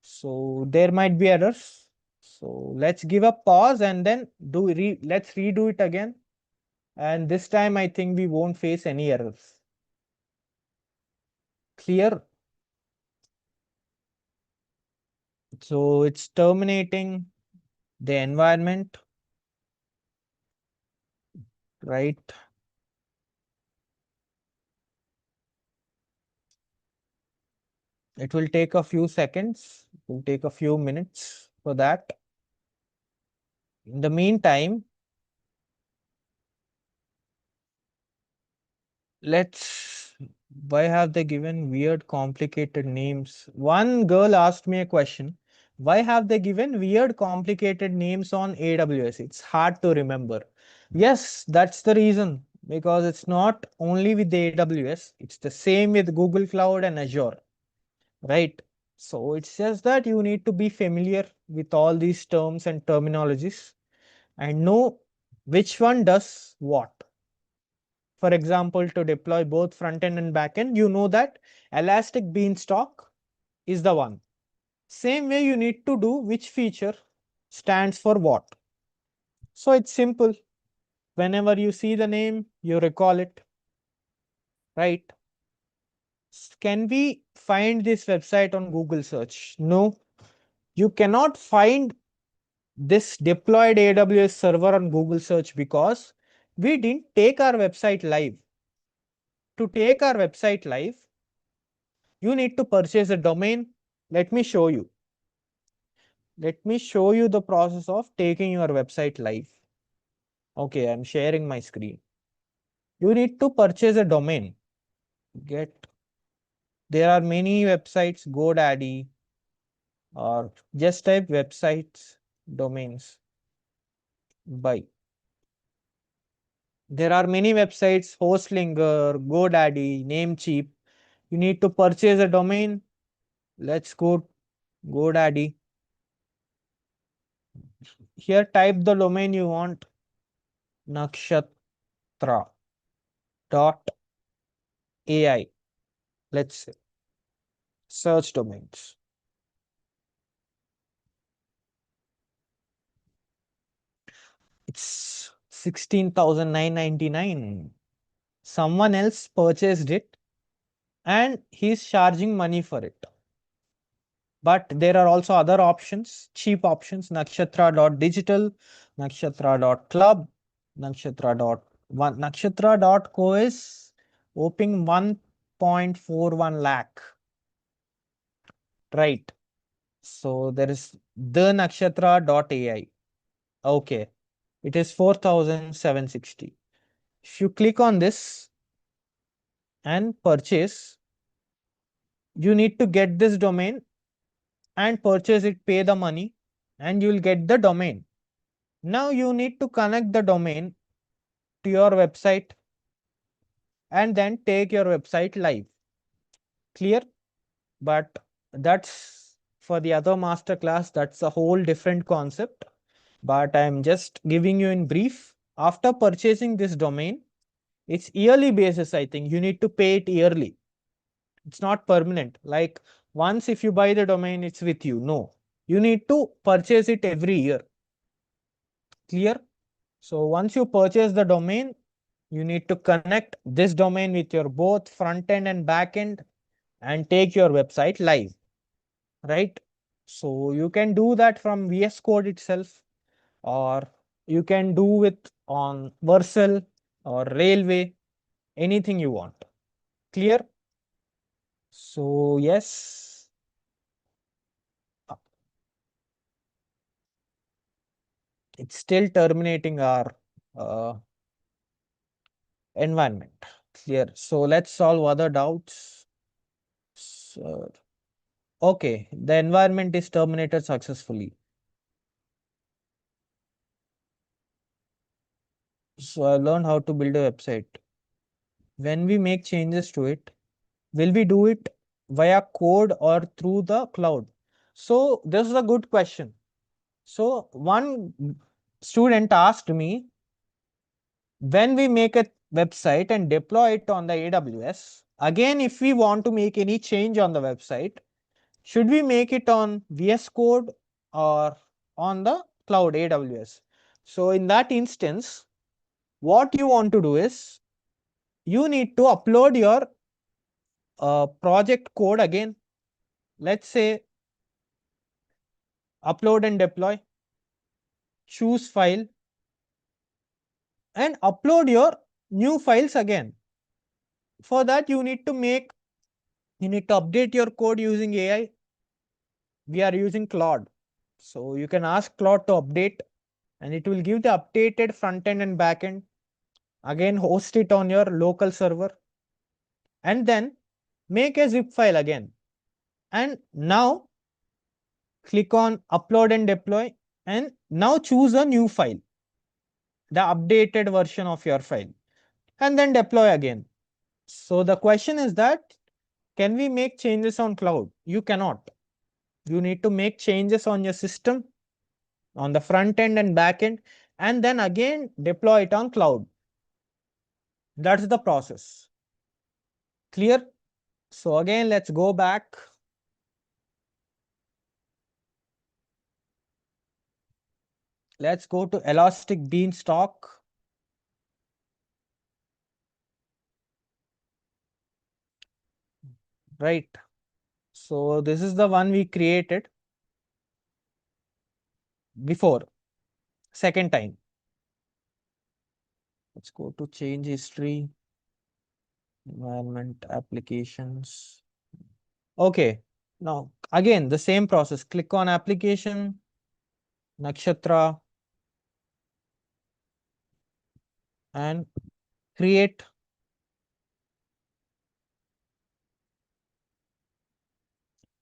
So there might be errors. So let's give a pause and then let's redo it again. And this time I think we won't face any errors. Clear? So it's terminating the environment, right? It will take a few seconds, it will take a few minutes for that. In the meantime, why have they given weird, complicated names? One girl asked me a question. Why have they given weird, complicated names on AWS? It's hard to remember. Yes, that's the reason, because it's not only with the AWS, it's the same with Google Cloud and Azure. right? So it's just that you need to be familiar with all these terms and terminologies and know which one does what. For example, to deploy both front end and back end, you know that Elastic Beanstalk is the one. Same way you need to do which feature stands for what. So it's simple. Whenever you see the name, you recall it, right? Can we find this website on Google search? No, you cannot find this deployed AWS server on Google search because we didn't take our website live. To take our website live, you need to purchase a domain. Let me show you. Let me show you the process of taking your website live. Okay, I'm sharing my screen. You need to purchase a domain. Get There are many websites, GoDaddy, or just type websites, domains, buy. There are many websites, Hostlinger, GoDaddy, Namecheap. You need to purchase a domain. Let's go GoDaddy. Here type the domain you want, nakshatra.ai. Let's say search domains. It's 16,999. Someone else purchased it and he's charging money for it. But there are also other options, cheap options, nakshatra.digital, nakshatra.club, nakshatra.1. Nakshatra.co is opening 1.41 lakh, right? So there is the nakshatra.ai. Okay, it is 4,760. If you click on this and purchase, you need to get this domain and purchase it, pay the money, and you will get the domain. Now you need to connect the domain to your website and then take your website live. Clear? But that's for the other masterclass. That's a whole different concept. But I'm just giving you in brief. After purchasing this domain, it's yearly basis. I think you need to pay it yearly. It's not permanent. Like once if you buy the domain, it's with you. No, you need to purchase it every year. Clear? So once you purchase the domain, you need to connect this domain with your both front end and back end and take your website live, right? So you can do that from VS Code itself, or you can do it on Vercel or Railway, anything you want. Clear? So yes, it's still terminating our uh, environment. Clear? So let's solve other doubts. So, okay, the environment is terminated successfully. So I learned how to build a website. When we make changes to it, will we do it via code or through the cloud? So this is a good question. So one student asked me, when we make a website and deploy it on the AWS, again, if we want to make any change on the website, should we make it on VS Code or on the cloud AWS? So in that instance, what you want to do is you need to upload your project code again. Let's say upload and deploy, choose file and upload your new files again. For that you need to update your code using AI. We are using Claude. So you can ask Claude to update and it will give the updated front end and back end. Again, host it on your local server and then make a zip file again. And now click on upload and deploy and now choose a new file, the updated version of your file, and then deploy again. So the question is that, can we make changes on cloud? You cannot. You need to make changes on your system, on the front end and back end, and then again deploy it on cloud. That's the process. Clear? So again, let's go back. Let's go to Elastic Beanstalk. Right. So this is the one we created before, second time. Let's go to change history, environment, applications. Okay. Now again, the same process. Click on application, Nakshatra, and create.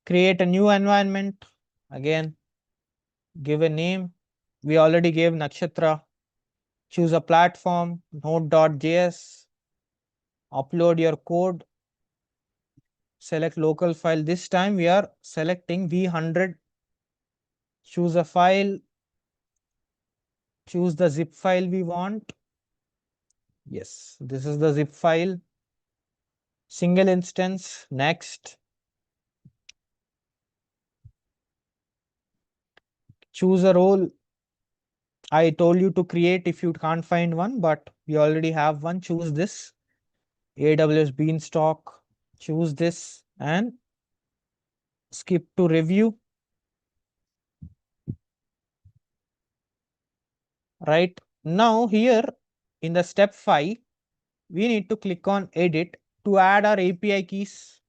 Create a new environment. Again, give a name. We already gave Nakshatra. Choose a platform, node.js, upload your code, select local file. This time we are selecting V100. Choose a file, choose the zip file we want. Yes, this is the zip file. Single instance, next. Choose a role. I told you to create if you can't find one, but we already have one. Choose this. AWS Beanstalk. Choose this and skip to review. Right now here in the step 5, we need to click on edit to add our API keys.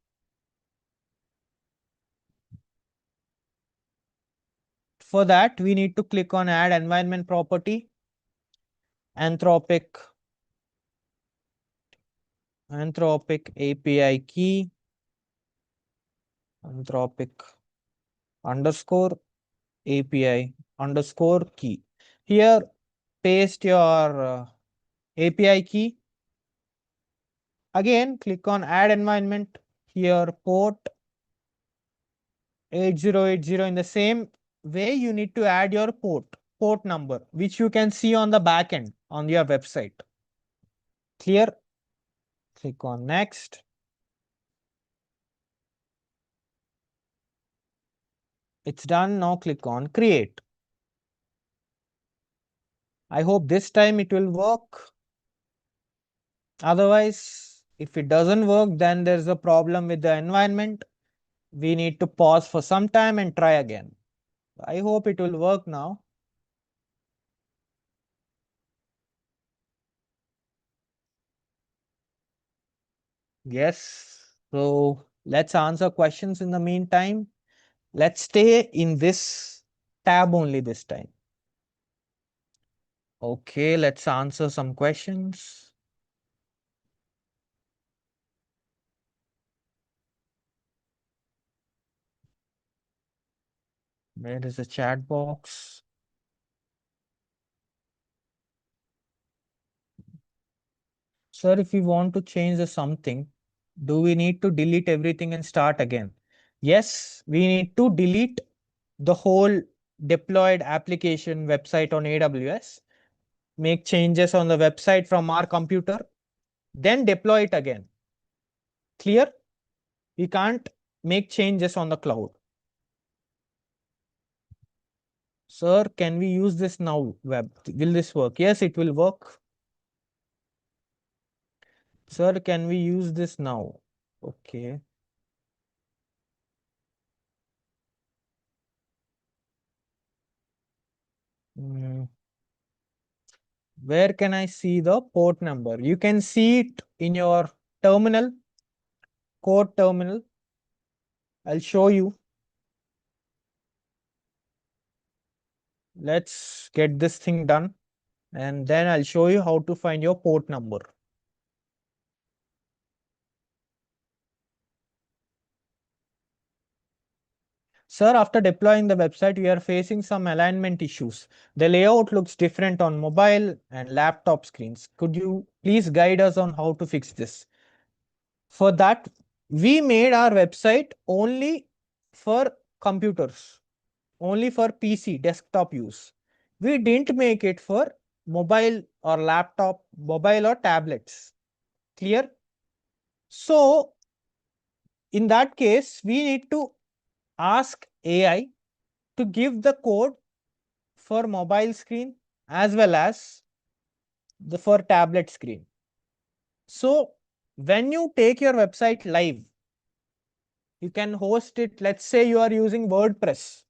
For that, we need to click on add environment property, Anthropic API key, Anthropic underscore API underscore key. Here, paste your API key. Again, click on add environment. Here, port 8080. In the same way, you need to add your port number, which you can see on the back end on your website. Clear? Click on next. It's done. Now click on create. I hope this time it will work. Otherwise, if it doesn't work, then there's a problem with the environment. We need to pause for some time and try again. I hope it will work now. Yes. So let's answer questions in the meantime. Let's stay in this tab only this time. Okay, let's answer some questions. Where is the chat box? Sir, if we want to change the something, do we need to delete everything and start again? Yes, we need to delete the whole deployed application website on AWS, make changes on the website from our computer, then deploy it again. Clear? We can't make changes on the cloud. Sir, can we use this now? Web, will this work? Yes, it will work. Sir, can we use this now? Okay. Where can I see the port number? You can see it in your terminal, code terminal. I'll show you. Let's get this thing done. And then I'll show you how to find your port number. Sir, after deploying the website, we are facing some alignment issues. The layout looks different on mobile and laptop screens. Could you please guide us on how to fix this? For that, we made our website only for computers, only for PC desktop use. We didn't make it for mobile or laptop, mobile or tablets. Clear? So in that case, we need to ask AI to give the code for mobile screen as well as the for tablet screen. So when you take your website live, you can host it. Let's say you are using WordPress.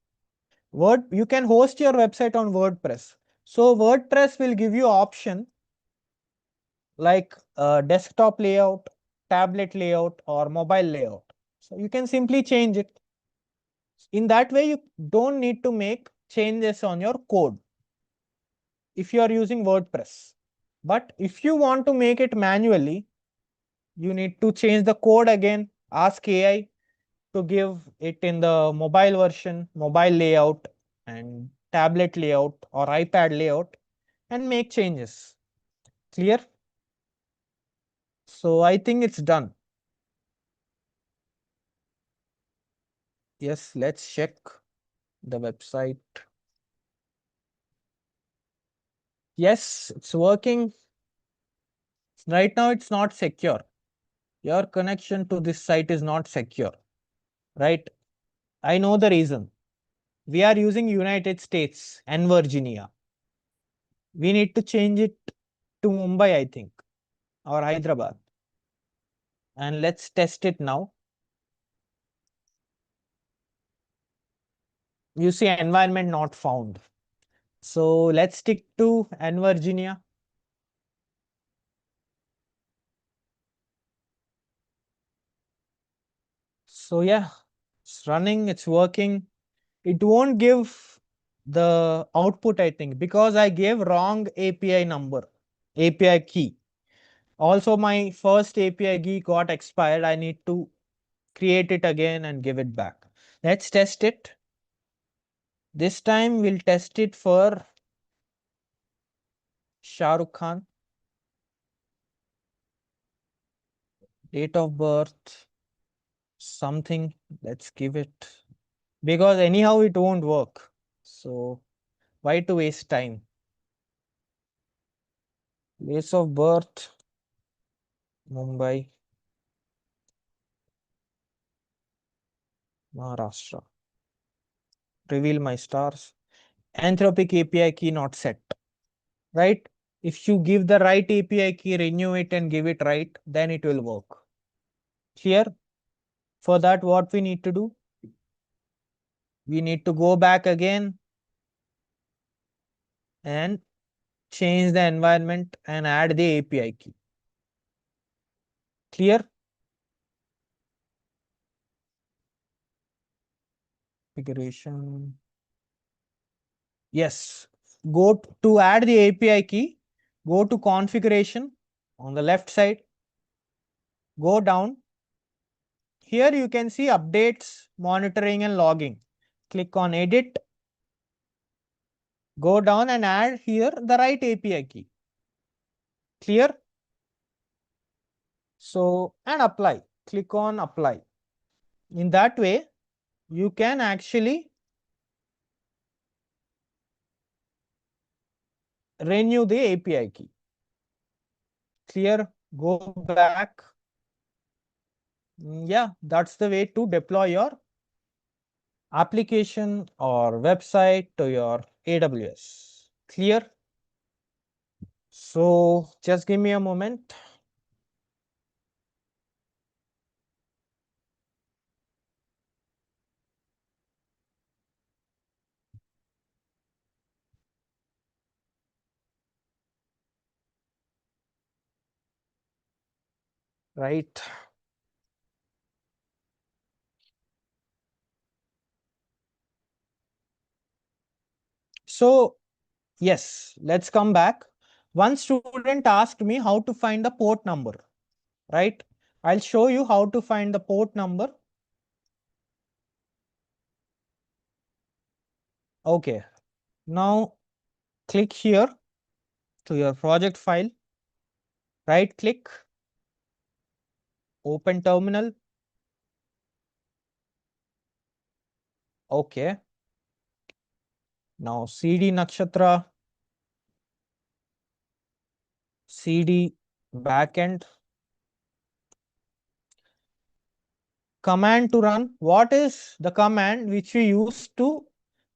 You can host your website on WordPress. So WordPress will give you option like desktop layout, tablet layout, or mobile layout. So you can simply change it. In that way, you don't need to make changes on your code if you are using WordPress. But if you want to make it manually, you need to change the code again, ask AI to give it in the mobile version, mobile layout, and tablet layout or iPad layout, and make changes. Clear? So I think it's done. Yes, let's check the website. Yes, it's working. Right now, it's not secure. Your connection to this site is not secure. Right? I know the reason. We are using United States and Virginia. We need to change it to Mumbai, I think, or Hyderabad. And let's test it now. You see environment not found. So let's stick to N Virginia. So yeah, it's running, it's working. It won't give the output, I think, because I gave wrong API number, API key. Also, my first API key got expired. I need to create it again and give it back. Let's test it. This time we'll test it for Shah Rukh Khan. Date of birth, something. Let's give it. Because anyhow it won't work. So why to waste time? Place of birth, Mumbai, Maharashtra. Reveal my stars. Anthropic API key not set. Right? If you give the right API key, renew it and give it right, then it will work. Here, for that, what we need to do? We need to go back again and change the environment and add the API key. Clear? Configuration. Yes. Go to add the API key. Go to configuration on the left side. Go down. Here you can see updates, monitoring and logging. Click on edit. Go down and add here the right API key. Clear? So, and apply. Click on apply. In that way, you can actually renew the API key. Clear? Go back. Yeah, that's the way to deploy your application or website to your AWS. Clear? So just give me a moment. Right. So yes, let's come back. One student asked me how to find the port number, right? I'll show you how to find the port number. Okay. Now click here to your project file, right click, open terminal. Okay. Now CD Nakshatra, CD backend, command to run. What is the command which we use to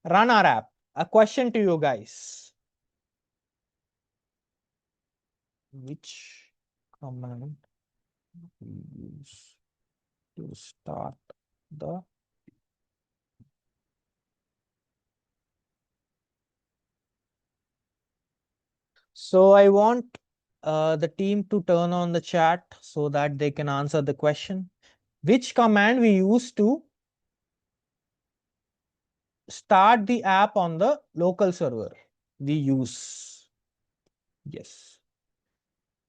run our app? A question to you guys. Which command we use to start the... So I want the team to turn on the chat so that they can answer the question. Which command we use to start the app on the local server? We use. Yes.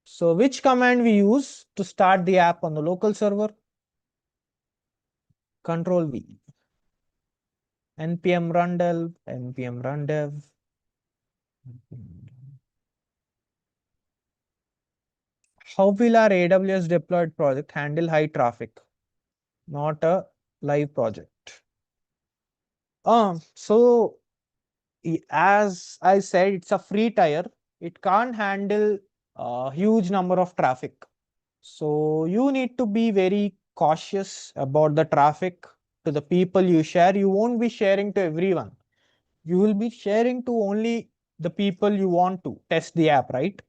So which command we use to start the app on the local server? Control V. npm run dev, npm run dev. How will our AWS deployed project handle high traffic? Not a live project. So as I said, it's a free tier. It can't handle a huge number of traffic. So you need to be very cautious about the traffic to the people you share. You won't be sharing to everyone. You will be sharing to only the people you want to test the app, right?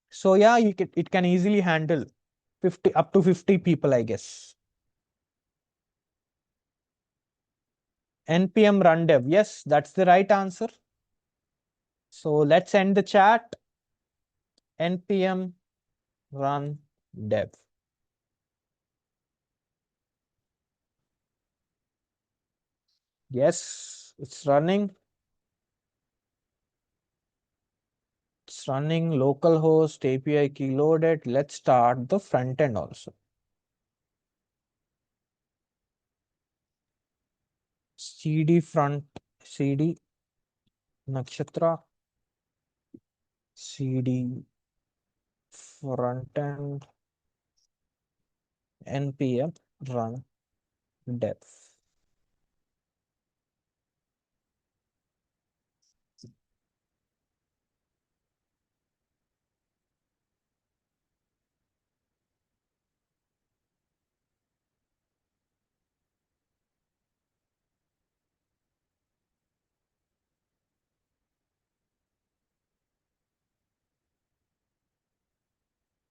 So yeah, it can easily handle 50 up to 50 people, I guess. npm run dev. Yes, that's the right answer. So let's end the chat. npm run dev. Yes, it's running. It's running localhost API key loaded. Let's start the front end also. CD front, CD Nakshatra, CD front end, npm run dev.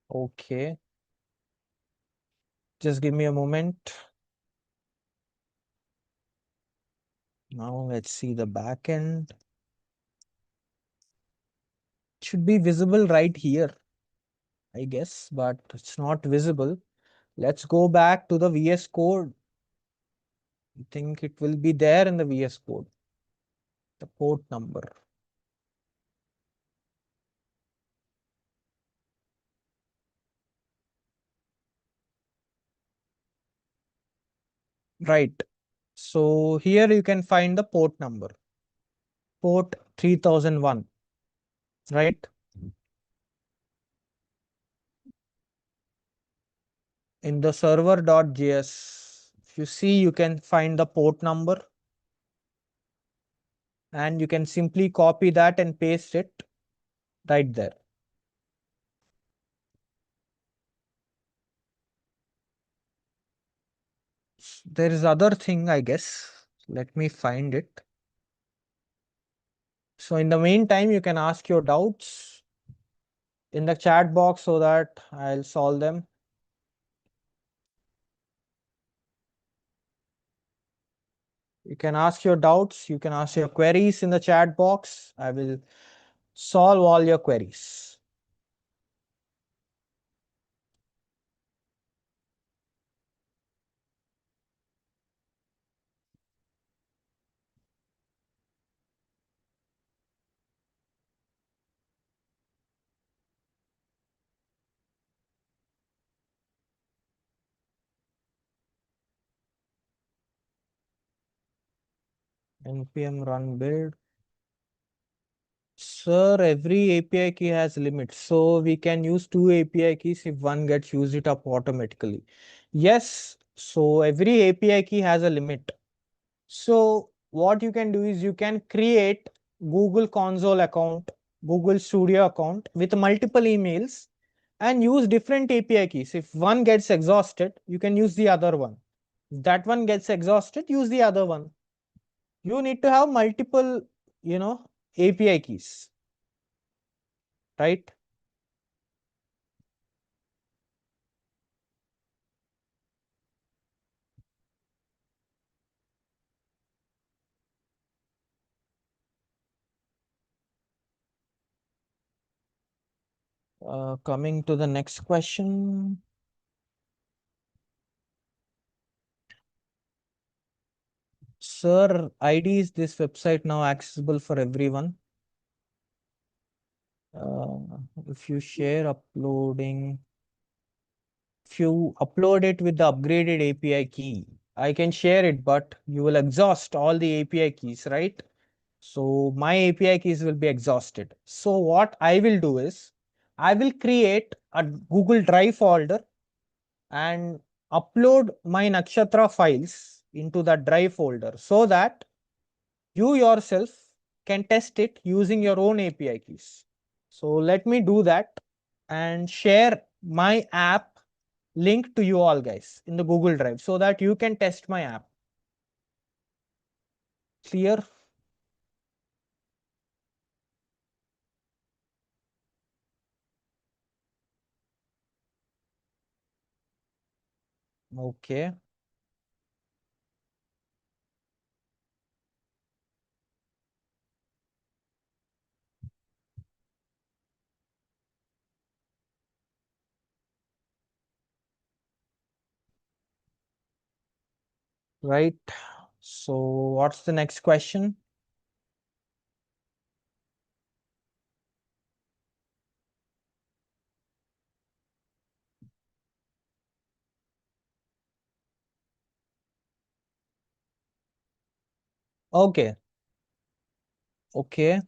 Okay, just give me a moment. Now let's see the backend. It should be visible right here, I guess, but it's not visible. Let's go back to the VS Code. I think it will be there in the VS Code, the port number. Right. So here you can find the port number, port 3001, right? In the server.js, if you see, you can find the port number and you can simply copy that and paste it right there. There is other thing, I guess. Let me find it. So in the meantime, you can ask your doubts in the chat box so that I'll solve them. You can ask your doubts. You can ask your queries in the chat box. I will solve all your queries. npm run build. Sir, every API key has limits. So we can use two API keys if one gets used it up automatically. Yes. So every API key has a limit. So what you can do is you can create Google Console account, Google Studio account with multiple emails and use different API keys. If one gets exhausted, you can use the other one. If that one gets exhausted, use the other one. You need to have multiple, API keys, right? Coming to the next question. Sir, ID is this website now accessible for everyone? Uh, if you share uploading, if you upload it with the upgraded API key, I can share it, but you will exhaust all the API keys, right? So my API keys will be exhausted. So what I will do is I will create a Google Drive folder and upload my Nakshatra files into that drive folder so that you yourself can test it using your own API keys. So let me do that and share my app link to you all guys in the Google Drive so that you can test my app. Clear? Okay. Right. So what's the next question? Okay. Okay.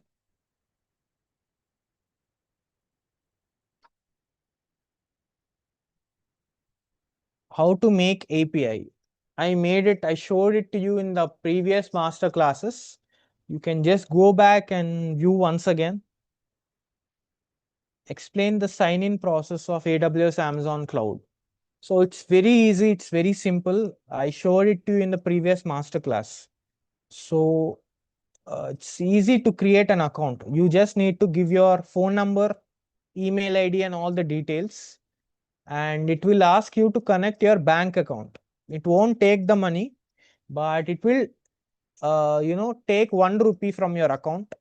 How to make API. I made it, I showed it to you in the previous master classes. You can just go back and view once again. Explain the sign-in process of AWS Amazon Cloud. So it's very easy, it's very simple. I showed it to you in the previous master class. So it's easy to create an account. You just need to give your phone number, email ID, and all the details. And it will ask you to connect your bank account. It won't take the money, but it will, take 1 rupee from your account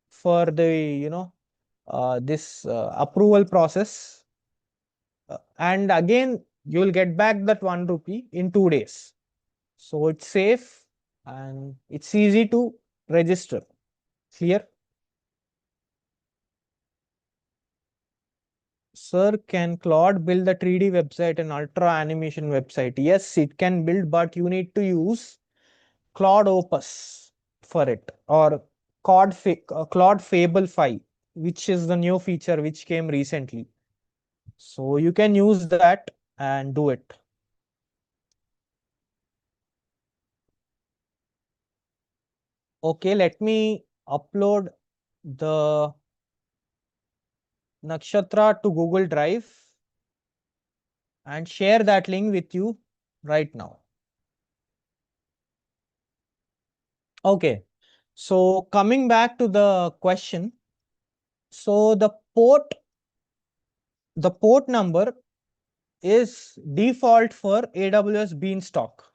for the, this approval process. And again, you will get back that 1 rupee in 2 days. So it's safe and it's easy to register. Clear? Sir, can Claude build the 3D website and ultra animation website? Yes, it can build, but you need to use Claude Opus for it or Claude Fable 5, which is the new feature which came recently. So you can use that and do it. Okay, let me upload the Nakshatra to Google Drive and share that link with you right now. Okay, so coming back to the question, so the port number is default for AWS Beanstalk.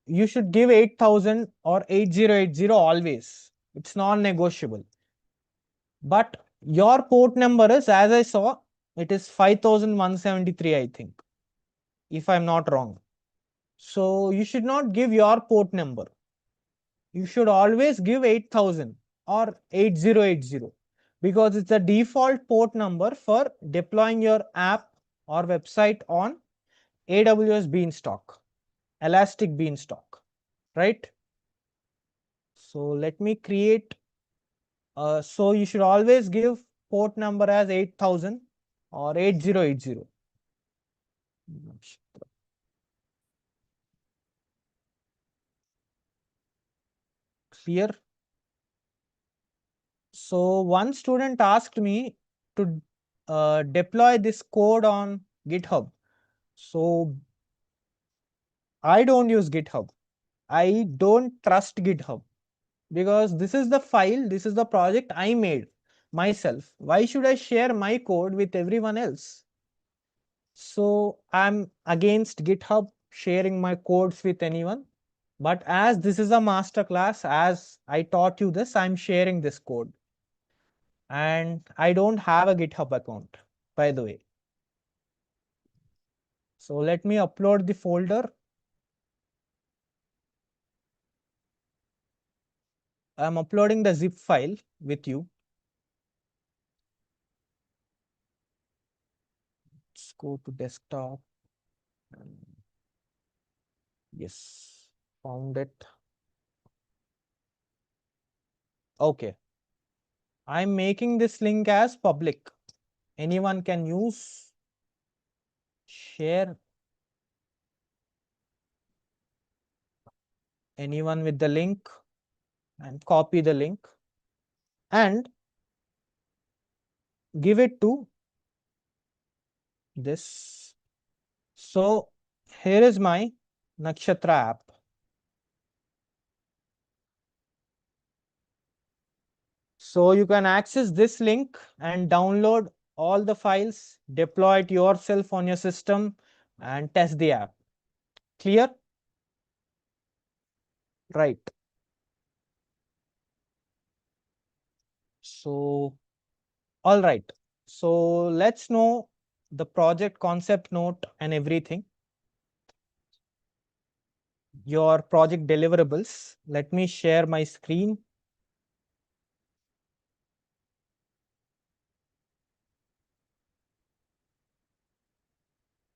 You should give 8000 or 8080 always. It's non-negotiable. But your port number is, as I saw, it is 5173, I think, if I'm not wrong. So you should not give your port number. You should always give 8000 or 8080 because it's the default port number for deploying your app or website on AWS Beanstalk, Elastic Beanstalk, right? So let me create. So you should always give port number as 8000 or 8080. Clear? So one student asked me to deploy this code on GitHub. So I don't use GitHub. I don't trust GitHub because this is the file, this is the project I made myself. Why should I share my code with everyone else? So I'm against GitHub sharing my codes with anyone. But as this is a master class, as I taught you this, I'm sharing this code. And I don't have a GitHub account, by the way. So let me upload the folder. I'm uploading the zip file with you. Let's go to desktop. Yes, found it. Okay. I'm making this link as public. Anyone can use, share. Anyone with the link and copy the link and give it to this. So here is my Nakshatra app. So you can access this link and download all the files, deploy it yourself on your system and test the app. Clear? Right. So, all right. So let's know the project concept note and everything. Your project deliverables. Let me share my screen.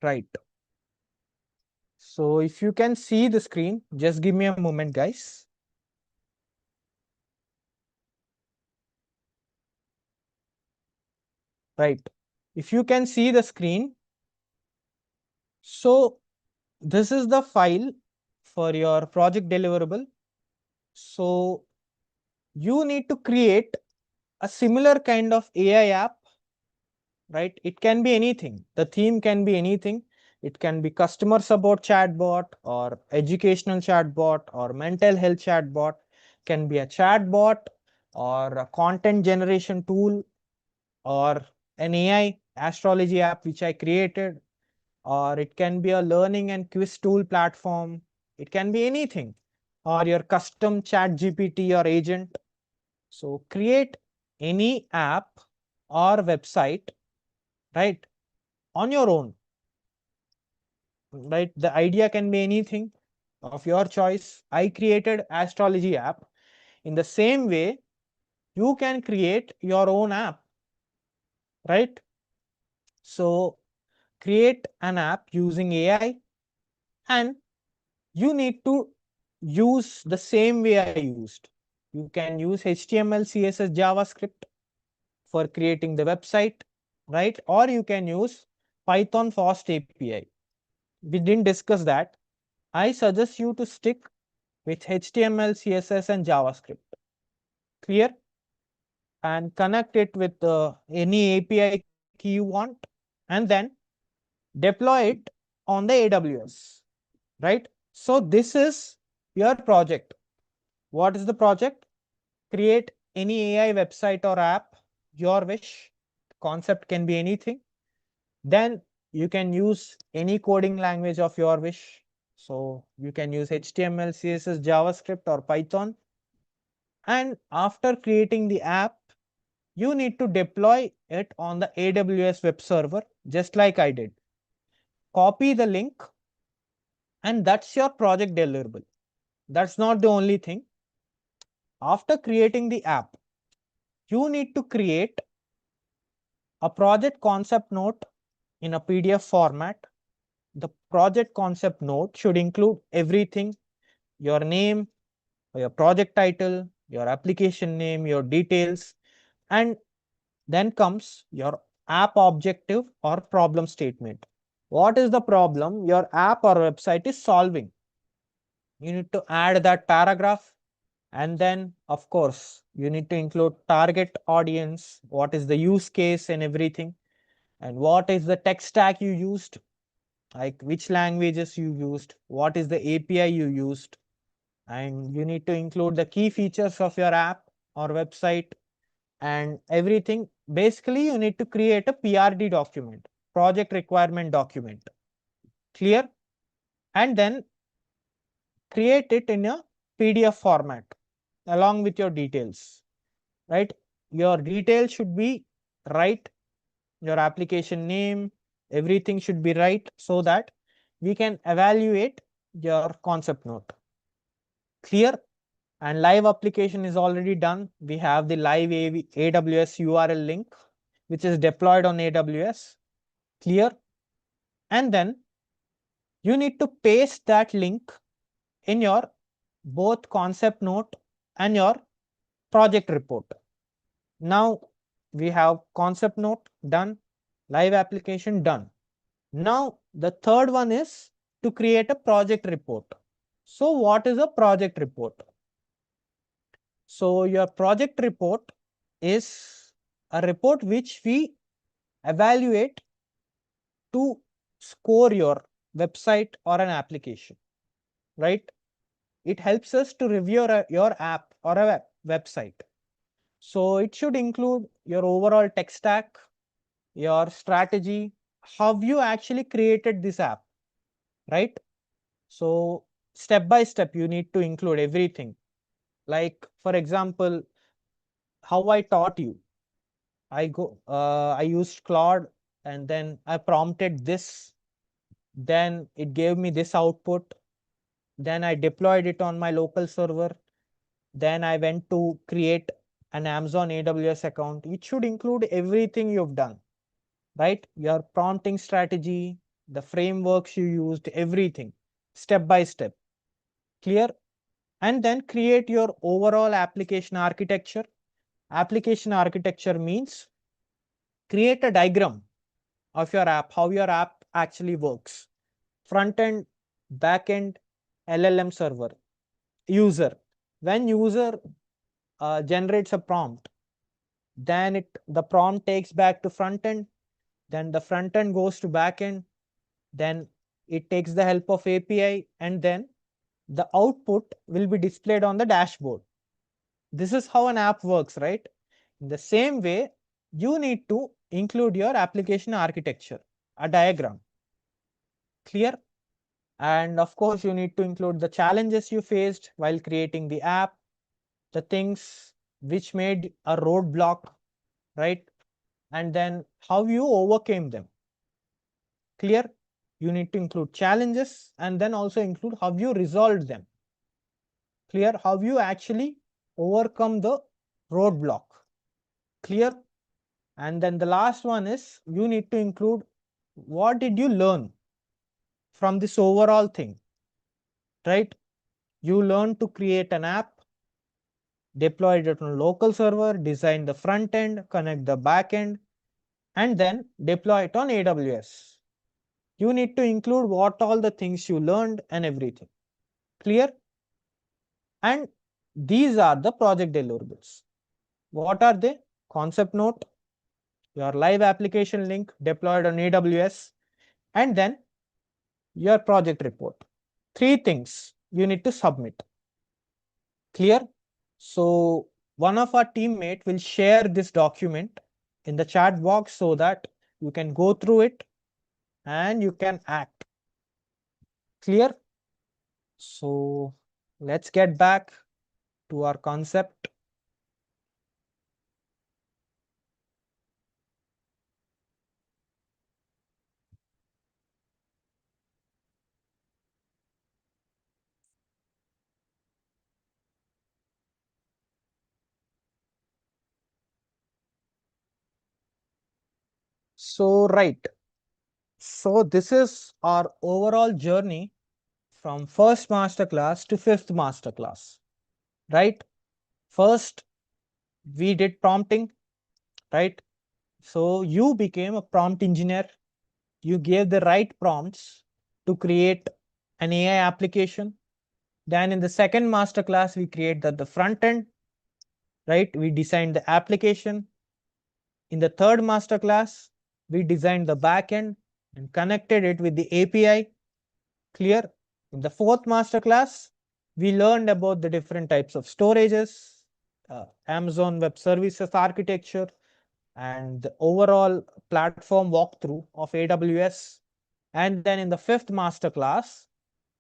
Right. So if you can see the screen, just give me a moment, guys. Right. If you can see the screen, so this is the file for your project deliverable. So you need to create a similar kind of AI app, right? It can be anything. The theme can be anything. It can be customer support chatbot or educational chatbot or mental health chatbot, can be a chatbot or a content generation tool or an AI astrology app which I created, or it can be a learning and quiz tool platform. It can be anything, or your custom chat GPT or agent. So create any app or website, right, on your own, right? The idea can be anything of your choice. I created astrology app. In the same way, you can create your own app, right? So create an app using AI and you need to use the same way I used. You can use HTML, CSS, JavaScript for creating the website, right? Or you can use Python Fast API. We didn't discuss that. I suggest you to stick with HTML, CSS, and JavaScript. Clear? And connect it with any API key you want, and then deploy it on the AWS, right? So this is your project. What is the project? Create any AI website or app, your wish. Concept can be anything. Then you can use any coding language of your wish. So you can use HTML, CSS, JavaScript, or Python. And after creating the app, you need to deploy it on the AWS web server, just like I did. Copy the link, and that's your project deliverable. That's not the only thing. After creating the app, you need to create a project concept note in a PDF format. The project concept note should include everything: your name, your project title, your application name, your details, and then comes your app objective or problem statement. What is the problem your app or website is solving? You need to add that paragraph And then, of course, you need to include target audience, what is the use case and everything, and what is the tech stack you used, like which languages you used, what is the API you used, and you need to include the key features of your app or website and everything. Basically, you need to create a PRD document, project requirement document. Clear? And then create it in a PDF format along with your details, right? Your details should be right, your application name, everything should be right so that we can evaluate your concept note. Clear? And live application is already done. We have the live AWS URL link, which is deployed on AWS. Clear? And then you need to paste that link in your both concept note and your project report. Now we have concept note done, live application done. Now the third one is to create a project report. So what is a project report? So your project report is a report which we evaluate to score your website or an application, right? It helps us to review your app or a website. So it should include your overall tech stack, your strategy, how you actually created this app, right? So step by step, you need to include everything. Like, for example, how I taught you. I used Claude and then I prompted this. Then it gave me this output. Then I deployed it on my local server. Then I went to create an Amazon AWS account. It should include everything you've done, right? Your prompting strategy, the frameworks you used, everything, step by step. Clear? And then create your overall application architecture. Application architecture means create a diagram of your app, how your app actually works. Front end, back end, LLM server, user. When user generates a prompt, then the prompt takes back to front end, then the front end goes to back end, then it takes the help of API, and then the output will be displayed on the dashboard. This is how an app works, right? In the same way, you need to include your application architecture, a diagram. Clear? And of course, you need to include the challenges you faced while creating the app, the things which made a roadblock, right? And then how you overcame them. Clear? You need to include challenges and then also include how you resolved them. Clear? How you actually overcome the roadblock. Clear? And then the last one is you need to include what did you learn from this overall thing, right? You learn to create an app, deploy it on a local server, design the front end, connect the back end, and then deploy it on AWS. You need to include what all the things you learned and everything. Clear? And these are the project deliverables. What are they? Concept note, your live application link deployed on AWS, and then your project report. Three things you need to submit. Clear? So one of our teammate will share this document in the chat box so that you can go through it and you can act. Clear? So let's get back to our concept. So right. So this is our overall journey from first masterclass to fifth masterclass, right? First, we did prompting, right? So you became a prompt engineer. You gave the right prompts to create an AI application. Then in the second masterclass, we create the front end, right? We design the application. In the third masterclass, we designed the backend and connected it with the API. Clear? In the fourth masterclass, we learned about the different types of storages, Amazon Web Services architecture, and the overall platform walkthrough of AWS. And then in the fifth masterclass,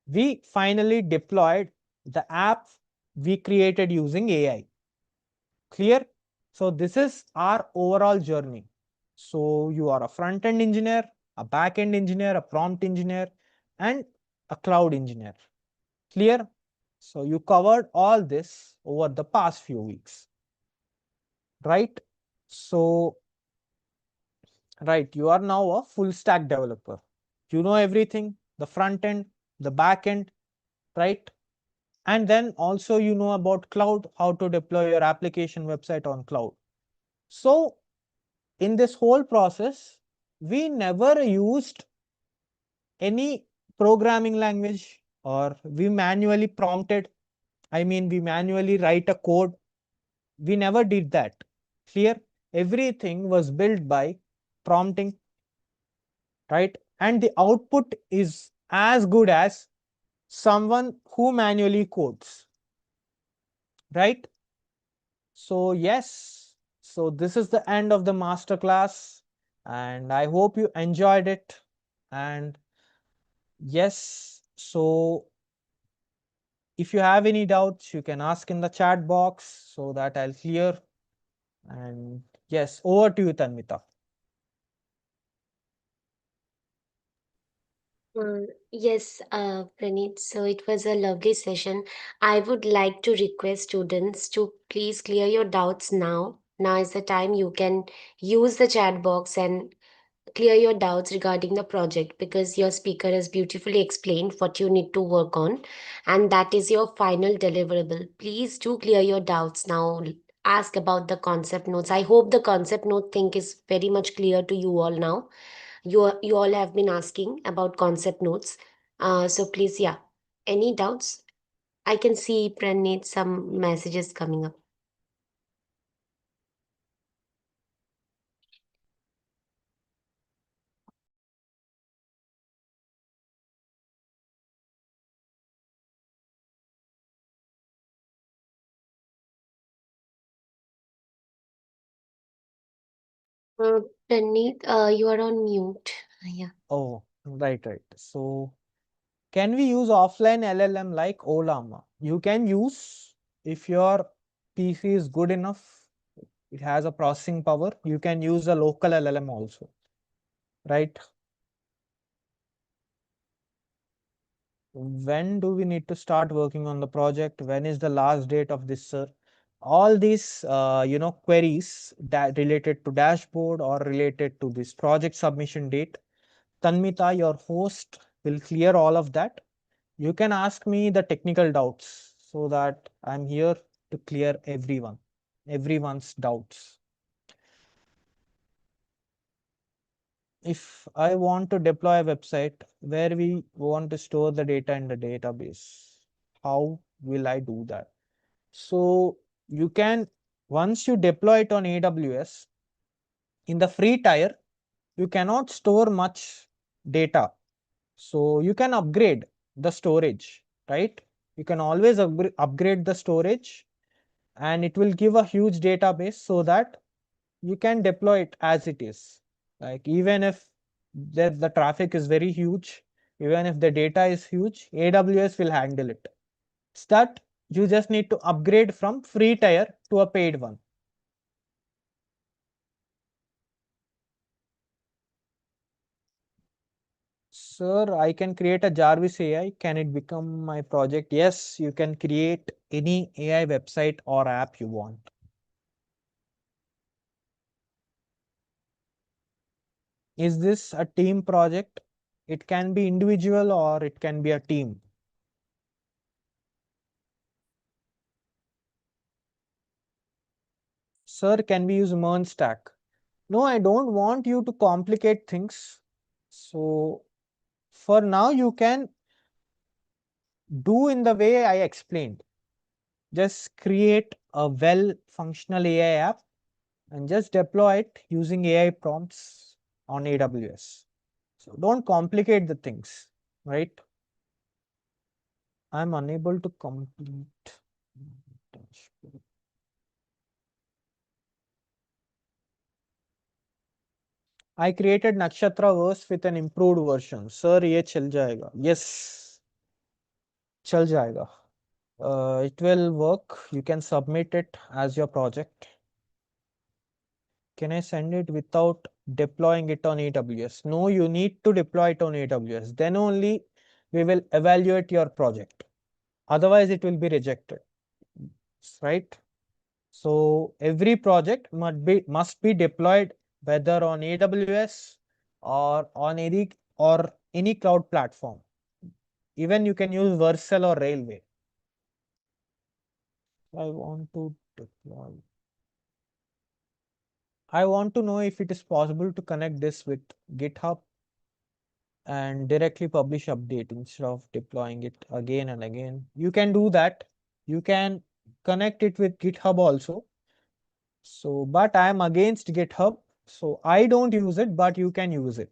we finally deployed the app we created using AI. Clear? So this is our overall journey. So you are a front-end engineer, a back-end engineer, a prompt engineer, and a cloud engineer. Clear? So you covered all this over the past few weeks, right? So, right, you are now a full stack developer. You know everything, the front end, the back end, right? And then also you know about cloud, how to deploy your application website on cloud. So in this whole process, we never used any programming language or we manually prompted. I mean, we manually write a code. We never did that. Clear? Everything was built by prompting, right? And the output is as good as someone who manually codes, right? So yes, so this is the end of the masterclass and I hope you enjoyed it. And yes, so if you have any doubts, you can ask in the chat box so that I'll clear. And yes, over to you, Tanmita. Yes, Praneet. So it was a lovely session. I would like to request students to please clear your doubts now. Now is the time you can use the chat box and clear your doubts regarding the project because your speaker has beautifully explained what you need to work on, and that is your final deliverable. Please do clear your doubts now. Ask about the concept notes. I hope the concept note thing is very much clear to you all now. You all have been asking about concept notes. So please, yeah. Any doubts? I can see Praneet some messages coming up. Praneet, you are on mute. Yeah. Oh, right. So can we use offline LLM like Olama? You can use if your PC is good enough, it has a processing power, you can use a local LLM also, right? When do we need to start working on the project? When is the last date of this, sir? All these, queries that related to dashboard or related to this project submission date, Tanmita, your host, will clear all of that. You can ask me the technical doubts so that I'm here to clear everyone's doubts. If I want to deploy a website where we want to store the data in the database, how will I do that? So you can, once you deploy it on AWS, in the free tier, you cannot store much data. So you can upgrade the storage, right? You can always upgrade the storage and it will give a huge database so that you can deploy it as it is. Like even if the traffic is very huge, even if the data is huge, AWS will handle it. It's that you just need to upgrade from free tier to a paid one. Sir, I can create a Jarvis AI. Can it become my project? Yes, you can create any AI website or app you want. Is this a team project? It can be individual or it can be a team. Sir, can we use Merge Stack? No, I don't want you to complicate things. So for now, you can do in the way I explained. Just create a well functional AI app and just deploy it using AI prompts on AWS. So don't complicate the things, right? I'm unable to complete. I created Nakshatra verse with an improved version. Sir, ये चल जाएगा. Yes, चल जाएगा. It will work. You can submit it as your project. Can I send it without deploying it on AWS? No, you need to deploy it on AWS. Then only we will evaluate your project. Otherwise, it will be rejected, right? So every project must be deployed whether on AWS or on any cloud platform. Even you can use Vercel or Railway. I want to deploy. I want to know if it is possible to connect this with GitHub and directly publish update instead of deploying it again and again. You can do that. You can connect it with GitHub also. So, but I am against GitHub. So I don't use it, but you can use it.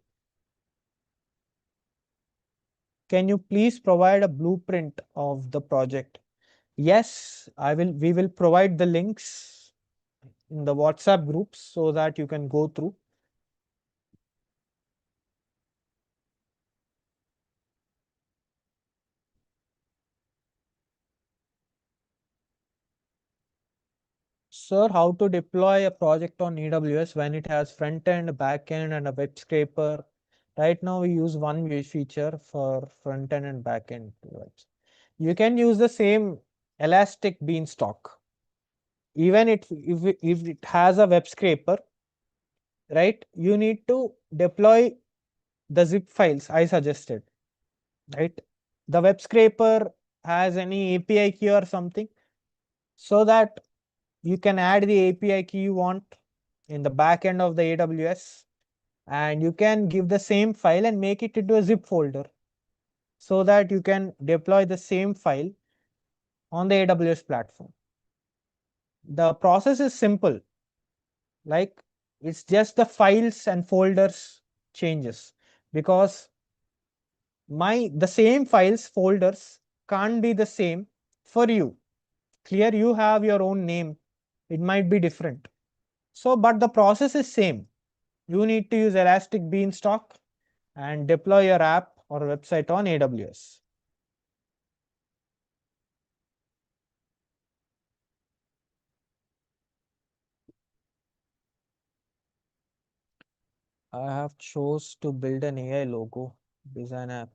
Can you please provide a blueprint of the project? Yes, I will. We will provide the links in the WhatsApp groups so that you can go through. Sir, how to deploy a project on AWS when it has front end, back end, and a web scraper? Right now, we use one feature for front end and back end. You can use the same Elastic Beanstalk. Even if it has a web scraper, right? You need to deploy the zip files I suggested, right? The web scraper has any API key or something so that you can add the API key you want in the back end of the AWS, and you can give the same file and make it into a zip folder so that you can deploy the same file on the AWS platform. The process is simple, like it's just the files and folders changes, because the same files folders can't be the same for you. Clear, you have your own name, it might be different. So, but the process is same. You need to use Elastic Beanstalk and deploy your app or website on AWS. I have chose to build an AI logo design app.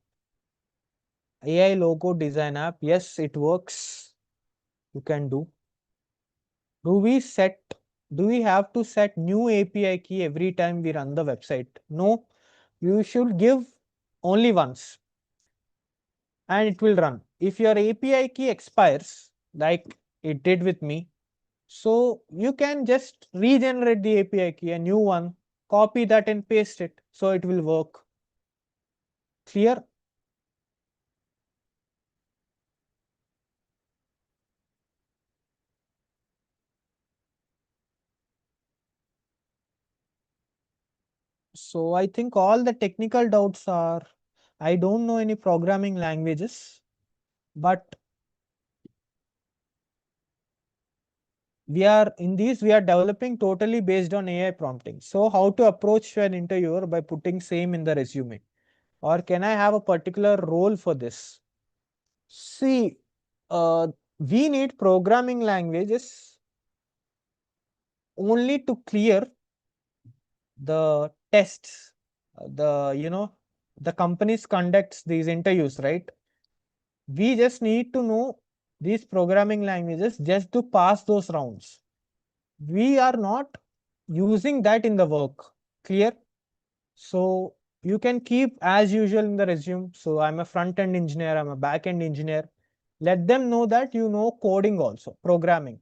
AI logo design app, yes, it works. You can do. Do we have to set new API key every time we run the website? No, you should give only once and it will run. If your API key expires, like it did with me, so you can just regenerate the API key, a new one, copy that and paste it, so it will work. Clear? So I think all the technical doubts are, I don't know any programming languages, but we are developing totally based on AI prompting. So how to approach an interviewer by putting same in the resume? Or can I have a particular role for this? See, we need programming languages only to clear the tests. The companies conducts these interviews, right? We just need to know these programming languages just to pass those rounds. We are not using that in the work. Clear? So you can keep as usual in the resume. So I'm a front end engineer, I'm a back end engineer. Let them know that you know coding also, programming,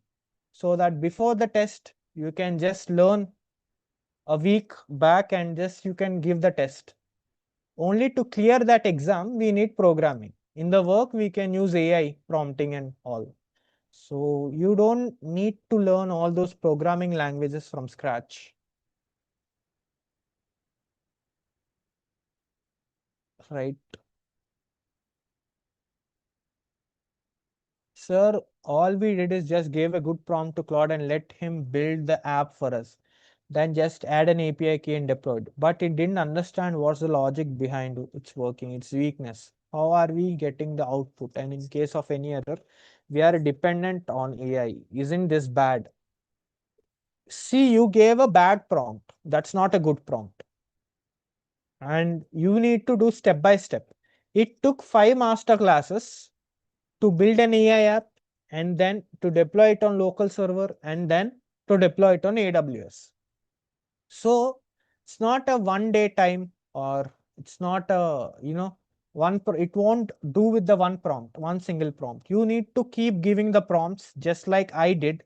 so that before the test you can just learn a week back and just you can give the test. Only to clear that exam we need programming. In the work, we can use AI prompting and all. So you don't need to learn all those programming languages from scratch, right? Sir, all we did is just gave a good prompt to Claude and let him build the app for us. Then just add an API key and deployed. But it didn't understand what's the logic behind its working, its weakness. How are we getting the output? And in case of any error, we are dependent on AI. Isn't this bad? See, you gave a bad prompt. That's not a good prompt. And you need to do step by step. It took 5 master classes to build an AI app and then to deploy it on local server and then to deploy it on AWS. So it's not a 1 day time, or it's not a, it won't do with the one prompt, one single prompt. You need to keep giving the prompts just like I did.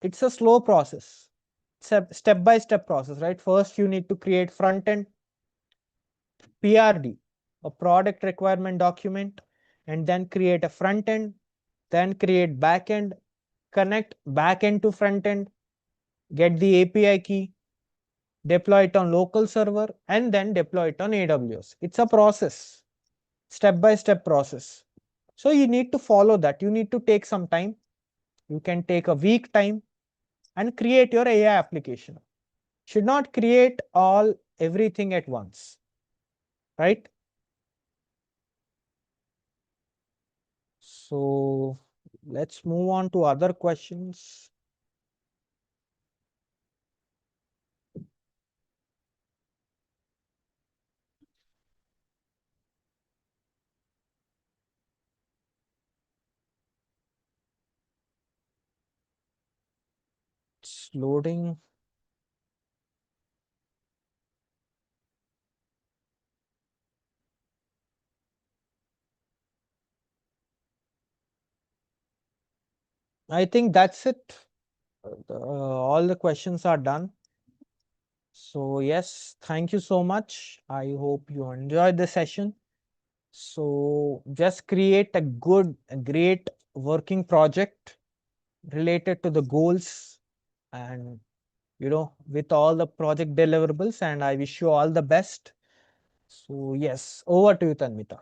It's a slow process. It's a step by step process, right? First, you need to create front end PRD, a product requirement document, and then create a front end, then create back end, connect back end to front end, get the API key, deploy it on local server, and then deploy it on AWS. It's a process, step by step process. So you need to follow that. You need to take some time. You can take a week time and create your AI application. Should not create all everything at once, right? So let's move on to other questions. It's loading. I think that's it. All the questions are done. So yes, thank you so much. I hope you enjoyed the session. So just create a great working project related to the goals, and with all the project deliverables, and I wish you all the best. So yes, over to you, Tanmita.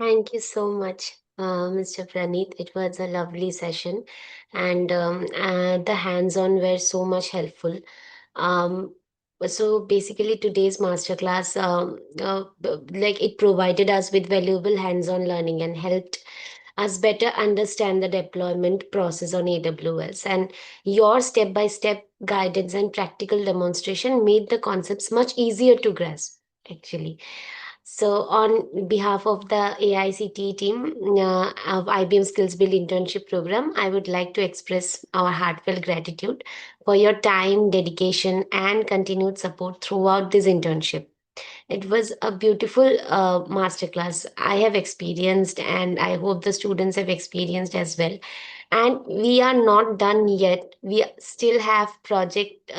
Thank you so much, Mr. Praneeth. It was a lovely session, and the hands-on were so much helpful. Um, so basically, today's masterclass, like it provided us with valuable hands-on learning and helped us better understand the deployment process on AWS. And your step-by-step guidance and practical demonstration made the concepts much easier to grasp, actually. So, on behalf of the AICTE team of IBM Skills Build Internship Program, I would like to express our heartfelt gratitude for your time, dedication, and continued support throughout this internship. It was a beautiful masterclass I have experienced, and I hope the students have experienced as well. And we are not done yet. We still have project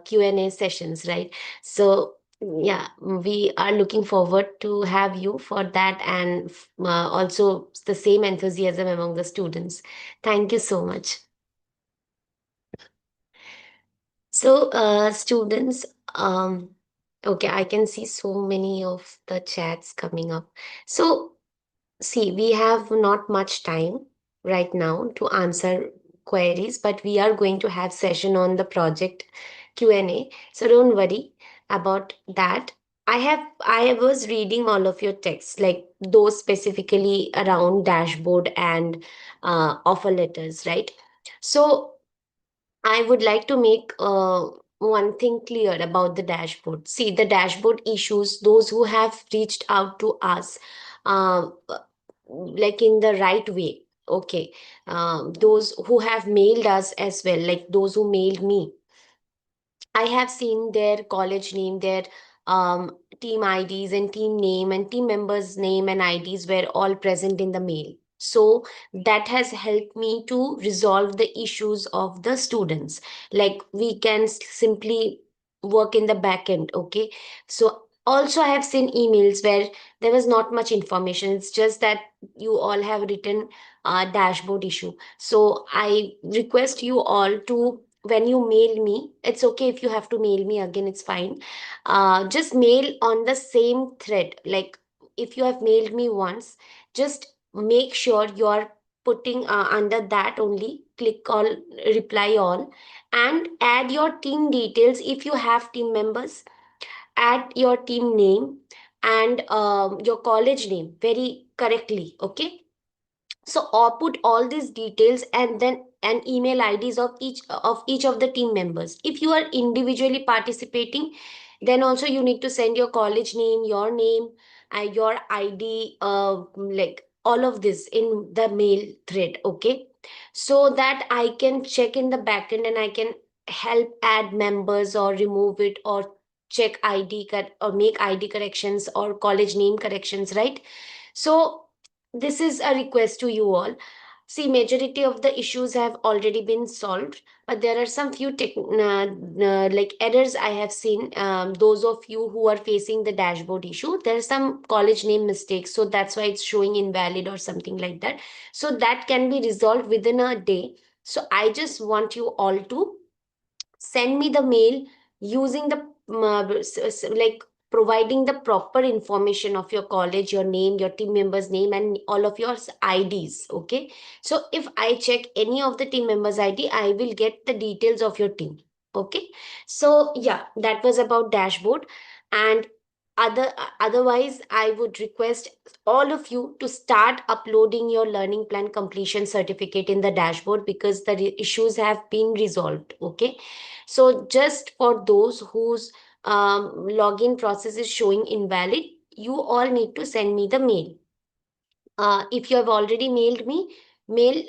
Q&A sessions, right? So yeah, we are looking forward to have you for that, and also the same enthusiasm among the students. Thank you so much. So, students, okay, I can see so many of the chats coming up. So, see, we have not much time right now to answer queries, but we are going to have session on the project Q&A. So don't worry about that. I was reading all of your texts, like those specifically around dashboard and offer letters, right? So I would like to make one thing clear about the dashboard. See, the dashboard issues, those who have reached out to us, uh, like in the right way. Okay. Those who have mailed us as well, like those who mailed me, I have seen their college name, their team IDs and team name and team members' name and IDs were all present in the mail. So that has helped me to resolve the issues of the students. Like we can simply work in the back end. Okay, so also I have seen emails where there was not much information. It's just that you all have written dashboard issue. So I request you all to, when you mail me, it's okay if you have to mail me again, it's fine. Just mail on the same thread. Like if you have mailed me once, just make sure you are putting under that only, click all, reply all, and add your team details. If you have team members, add your team name and your college name very correctly. Okay, so or put all these details, and then an email IDs of each of the team members. If you are individually participating, then also you need to send your college name, your name, your ID, like all of this in the mail thread. Okay, so that I can check in the backend and I can help add members or remove it, or check or make ID corrections or college name corrections, right? So this is a request to you all. See, majority of the issues have already been solved, but there are some few like errors I have seen. Those of you who are facing the dashboard issue, there are some college name mistakes, so that's why it's showing invalid or something like that. So that can be resolved within a day. So I just want you all to send me the mail using the like providing the proper information of your college, your name, your team member's name, and all of your IDs. Okay, so if I check any of the team members ID, I will get the details of your team. Okay, so yeah, that was about dashboard. And otherwise I would request all of you to start uploading your learning plan completion certificate in the dashboard, because the issues have been resolved. Okay, so just for those whose login process is showing invalid, you all need to send me the mail. If you have already mailed me, mail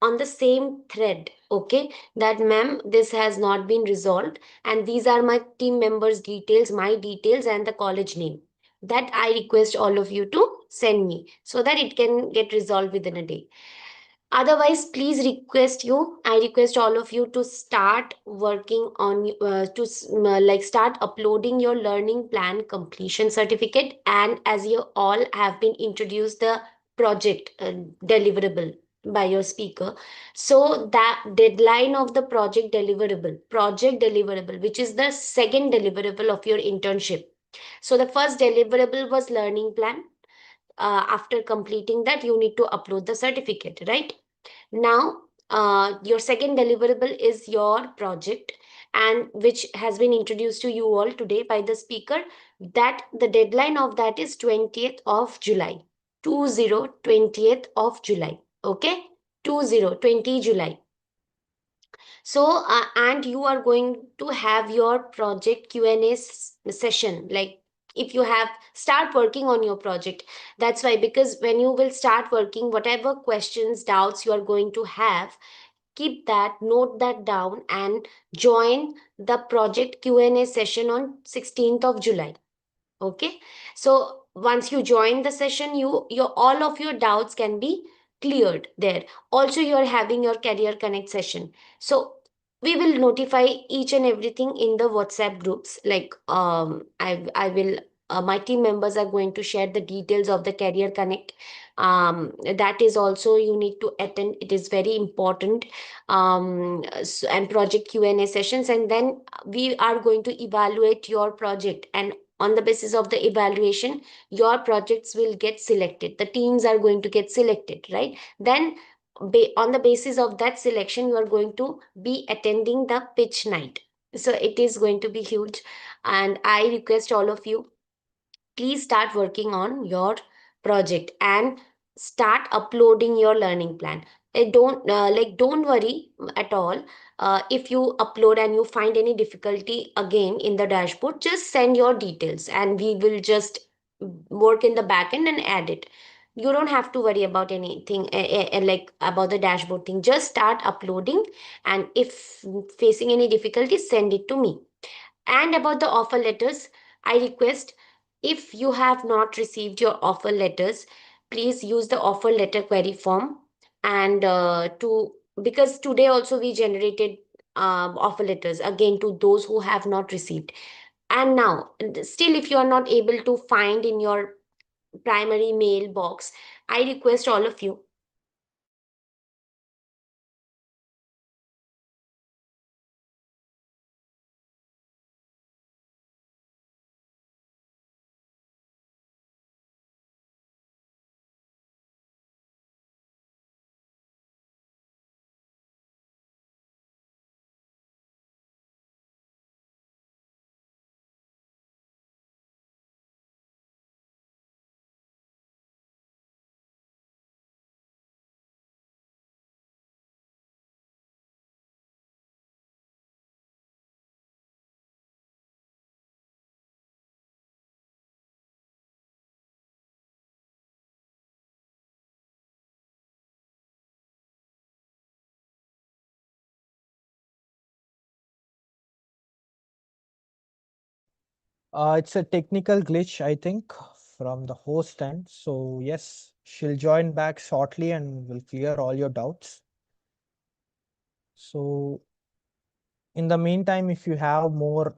on the same thread. Okay, that ma'am, this has not been resolved, and these are my team members' details, my details, and the college name. That I request all of you to send me so that it can get resolved within a day. Otherwise, please I request all of you to start working on, like start uploading your learning plan completion certificate. And as you all have been introduced the project deliverable by your speaker, so that deadline of the project deliverable, which is the second deliverable of your internship. So the first deliverable was learning plan. After completing that, you need to upload the certificate, right? Now, your second deliverable is your project, and which has been introduced to you all today by the speaker. That the deadline of that is 20th of July, 20th of July. Okay, 20 July. So, and you are going to have your project Q&A session. Like if you have start working on your project, that's why, because when you will start working, whatever questions, doubts you are going to have, keep that, note that down, and join the project Q&A session on 16th of July. Okay, so once you join the session, your all of your doubts can be cleared there. Also, you are having your career connect session. So we will notify each and everything in the WhatsApp groups. Like I will my team members are going to share the details of the career connect. That is also you need to attend, it is very important. And project Q&A sessions, and then we are going to evaluate your project, and on the basis of the evaluation, your projects will get selected, the teams are going to get selected, right? Then on the basis of that selection, you are going to be attending the pitch night. So it is going to be huge, and I request all of you, please start working on your project and start uploading your learning plan. Don't worry at all. If you upload and you find any difficulty again in the dashboard, just send your details and we will just work in the backend and add it. You don't have to worry about anything, like about the dashboard thing. Just start uploading, and if facing any difficulty, send it to me. And about the offer letters, I request, if you have not received your offer letters, please use the offer letter query form. And to because today also we generated offer letters again to those who have not received. And now, still, if you are not able to find in your primary mailbox, I request all of you, It's a technical glitch, I think, from the host end. So yes, she'll join back shortly and will clear all your doubts. So in the meantime, if you have more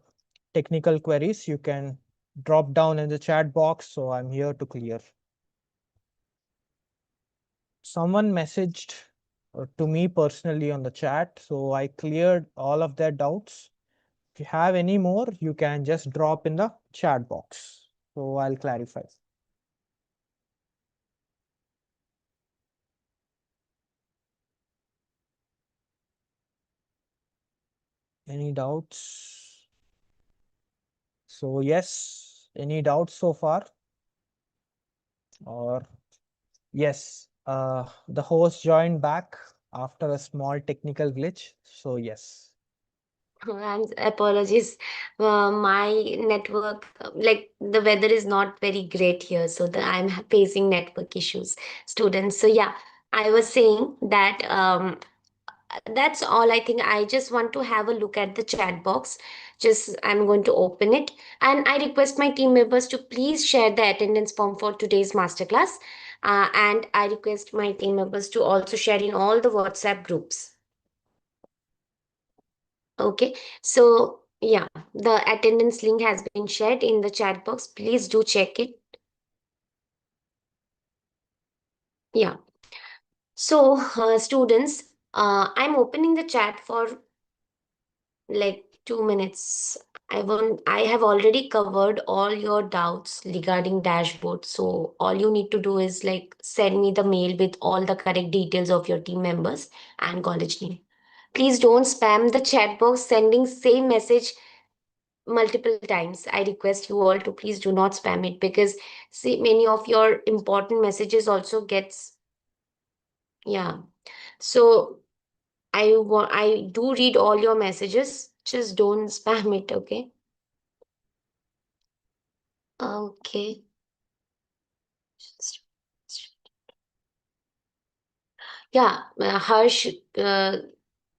technical queries, you can drop down in the chat box. So I'm here to clear. Someone messaged to me personally on the chat, so I cleared all of their doubts. If you have any more, you can just drop in the chat box. So I'll clarify. Any doubts? So yes, any doubts so far? Or yes, the host joined back after a small technical glitch. So yes. and apologies, my network, like the weather is not very great here, so I'm facing network issues, students. So yeah, I was saying that that's all. I think I just want to have a look at the chat box. Just I'm going to open it, and I request my team members to please share the attendance form for today's masterclass. And I request my team members to also share in all the WhatsApp groups. Okay, so yeah, the attendance link has been shared in the chat box. Please do check it. Yeah. So, students, I'm opening the chat for like 2 minutes. I have already covered all your doubts regarding dashboard. So all you need to do is like send me the mail with all the correct details of your team members and college name. Please don't spam the chat box sending same message multiple times. I request you all to please do not spam it, because see, many of your important messages also gets, yeah. So I do read all your messages. Just don't spam it, okay? Okay. Yeah, Harsh,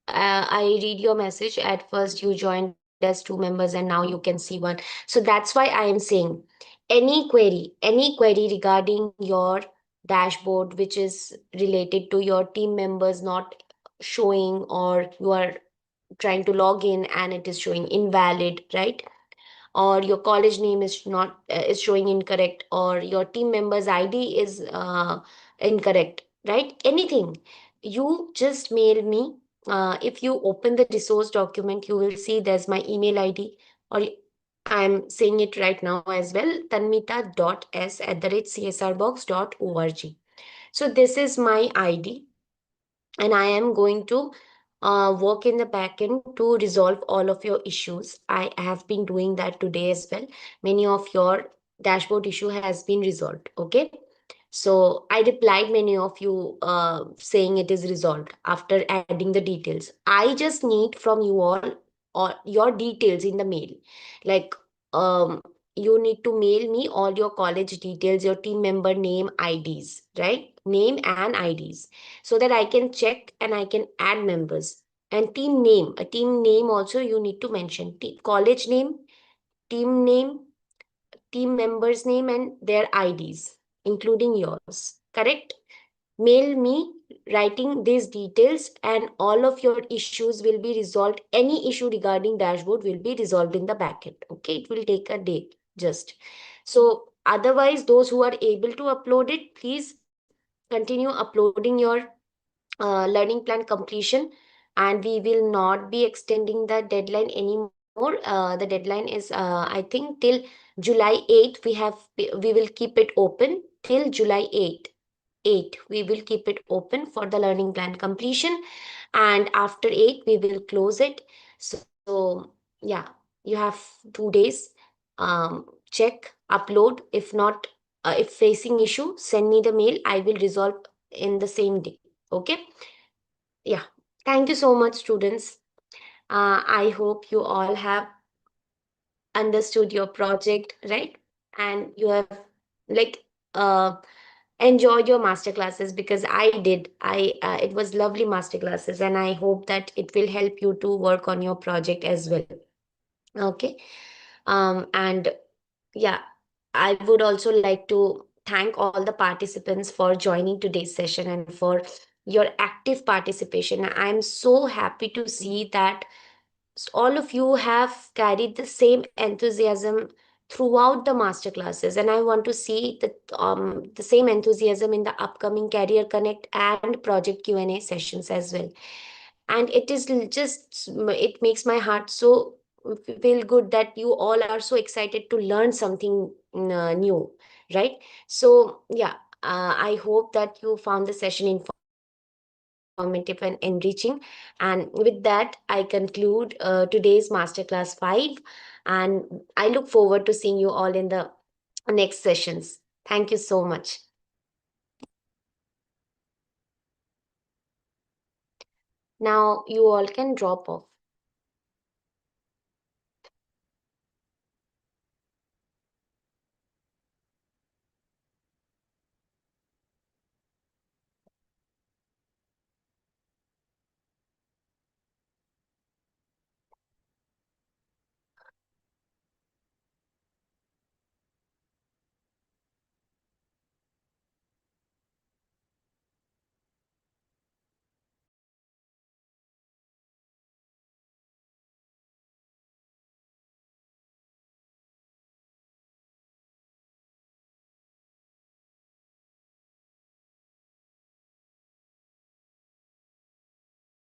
I read your message. At first, you joined as two members, and now you can see one. So that's why I am saying any query regarding your dashboard, which is related to your team members not showing, or you are trying to log in and it is showing invalid, right? Or your college name is not is showing incorrect, or your team member's id is incorrect, right? Anything, you just mail me. If you open the resource document, you will see there's my email id, or I'm saying it right now as well, tanmita.s@csrbox.org. So this is my id, and I am going to work in the backend to resolve all of your issues. I have been doing that today as well. Many of your dashboard issue has been resolved. Okay. So I replied many of you saying it is resolved after adding the details. I just need from you all or your details in the mail. Like you need to mail me all your college details, your team member name, IDs, right? Name and IDs, so that I can check and I can add members. And a team name also you need to mention. College name, team members name, and their IDs, including yours. Correct? mail me writing these details, and all of your issues will be resolved. Any issue regarding dashboard will be resolved in the backend. Okay, it will take a day just. So otherwise, those who are able to upload it, please continue uploading your learning plan completion, and we will not be extending the deadline anymore. The deadline is I think till July 8th. We will keep it open till July 8. We will keep it open for the learning plan completion, and after 8 we will close it. So yeah, you have 2 days. Check, upload. If not, if facing issue, send me the mail. I will resolve in the same day. Okay. Yeah. Thank you so much, students. I hope you all have understood your project, right? And you have like uh enjoyed your master classes, because I did. It was lovely master classes, and I hope that it will help you to work on your project as well. Okay. And yeah, I would also like to thank all the participants for joining today's session and for your active participation. I'm so happy to see that all of you have carried the same enthusiasm throughout the master classes, and I want to see the same enthusiasm in the upcoming career connect and project Q&A sessions as well. And it is just, it makes my heart so feel good that you all are so excited to learn something new, right? So yeah, I hope that you found the session informative and enriching. And with that, I conclude today's Masterclass 5. And I look forward to seeing you all in the next sessions. Thank you so much. Now you all can drop off.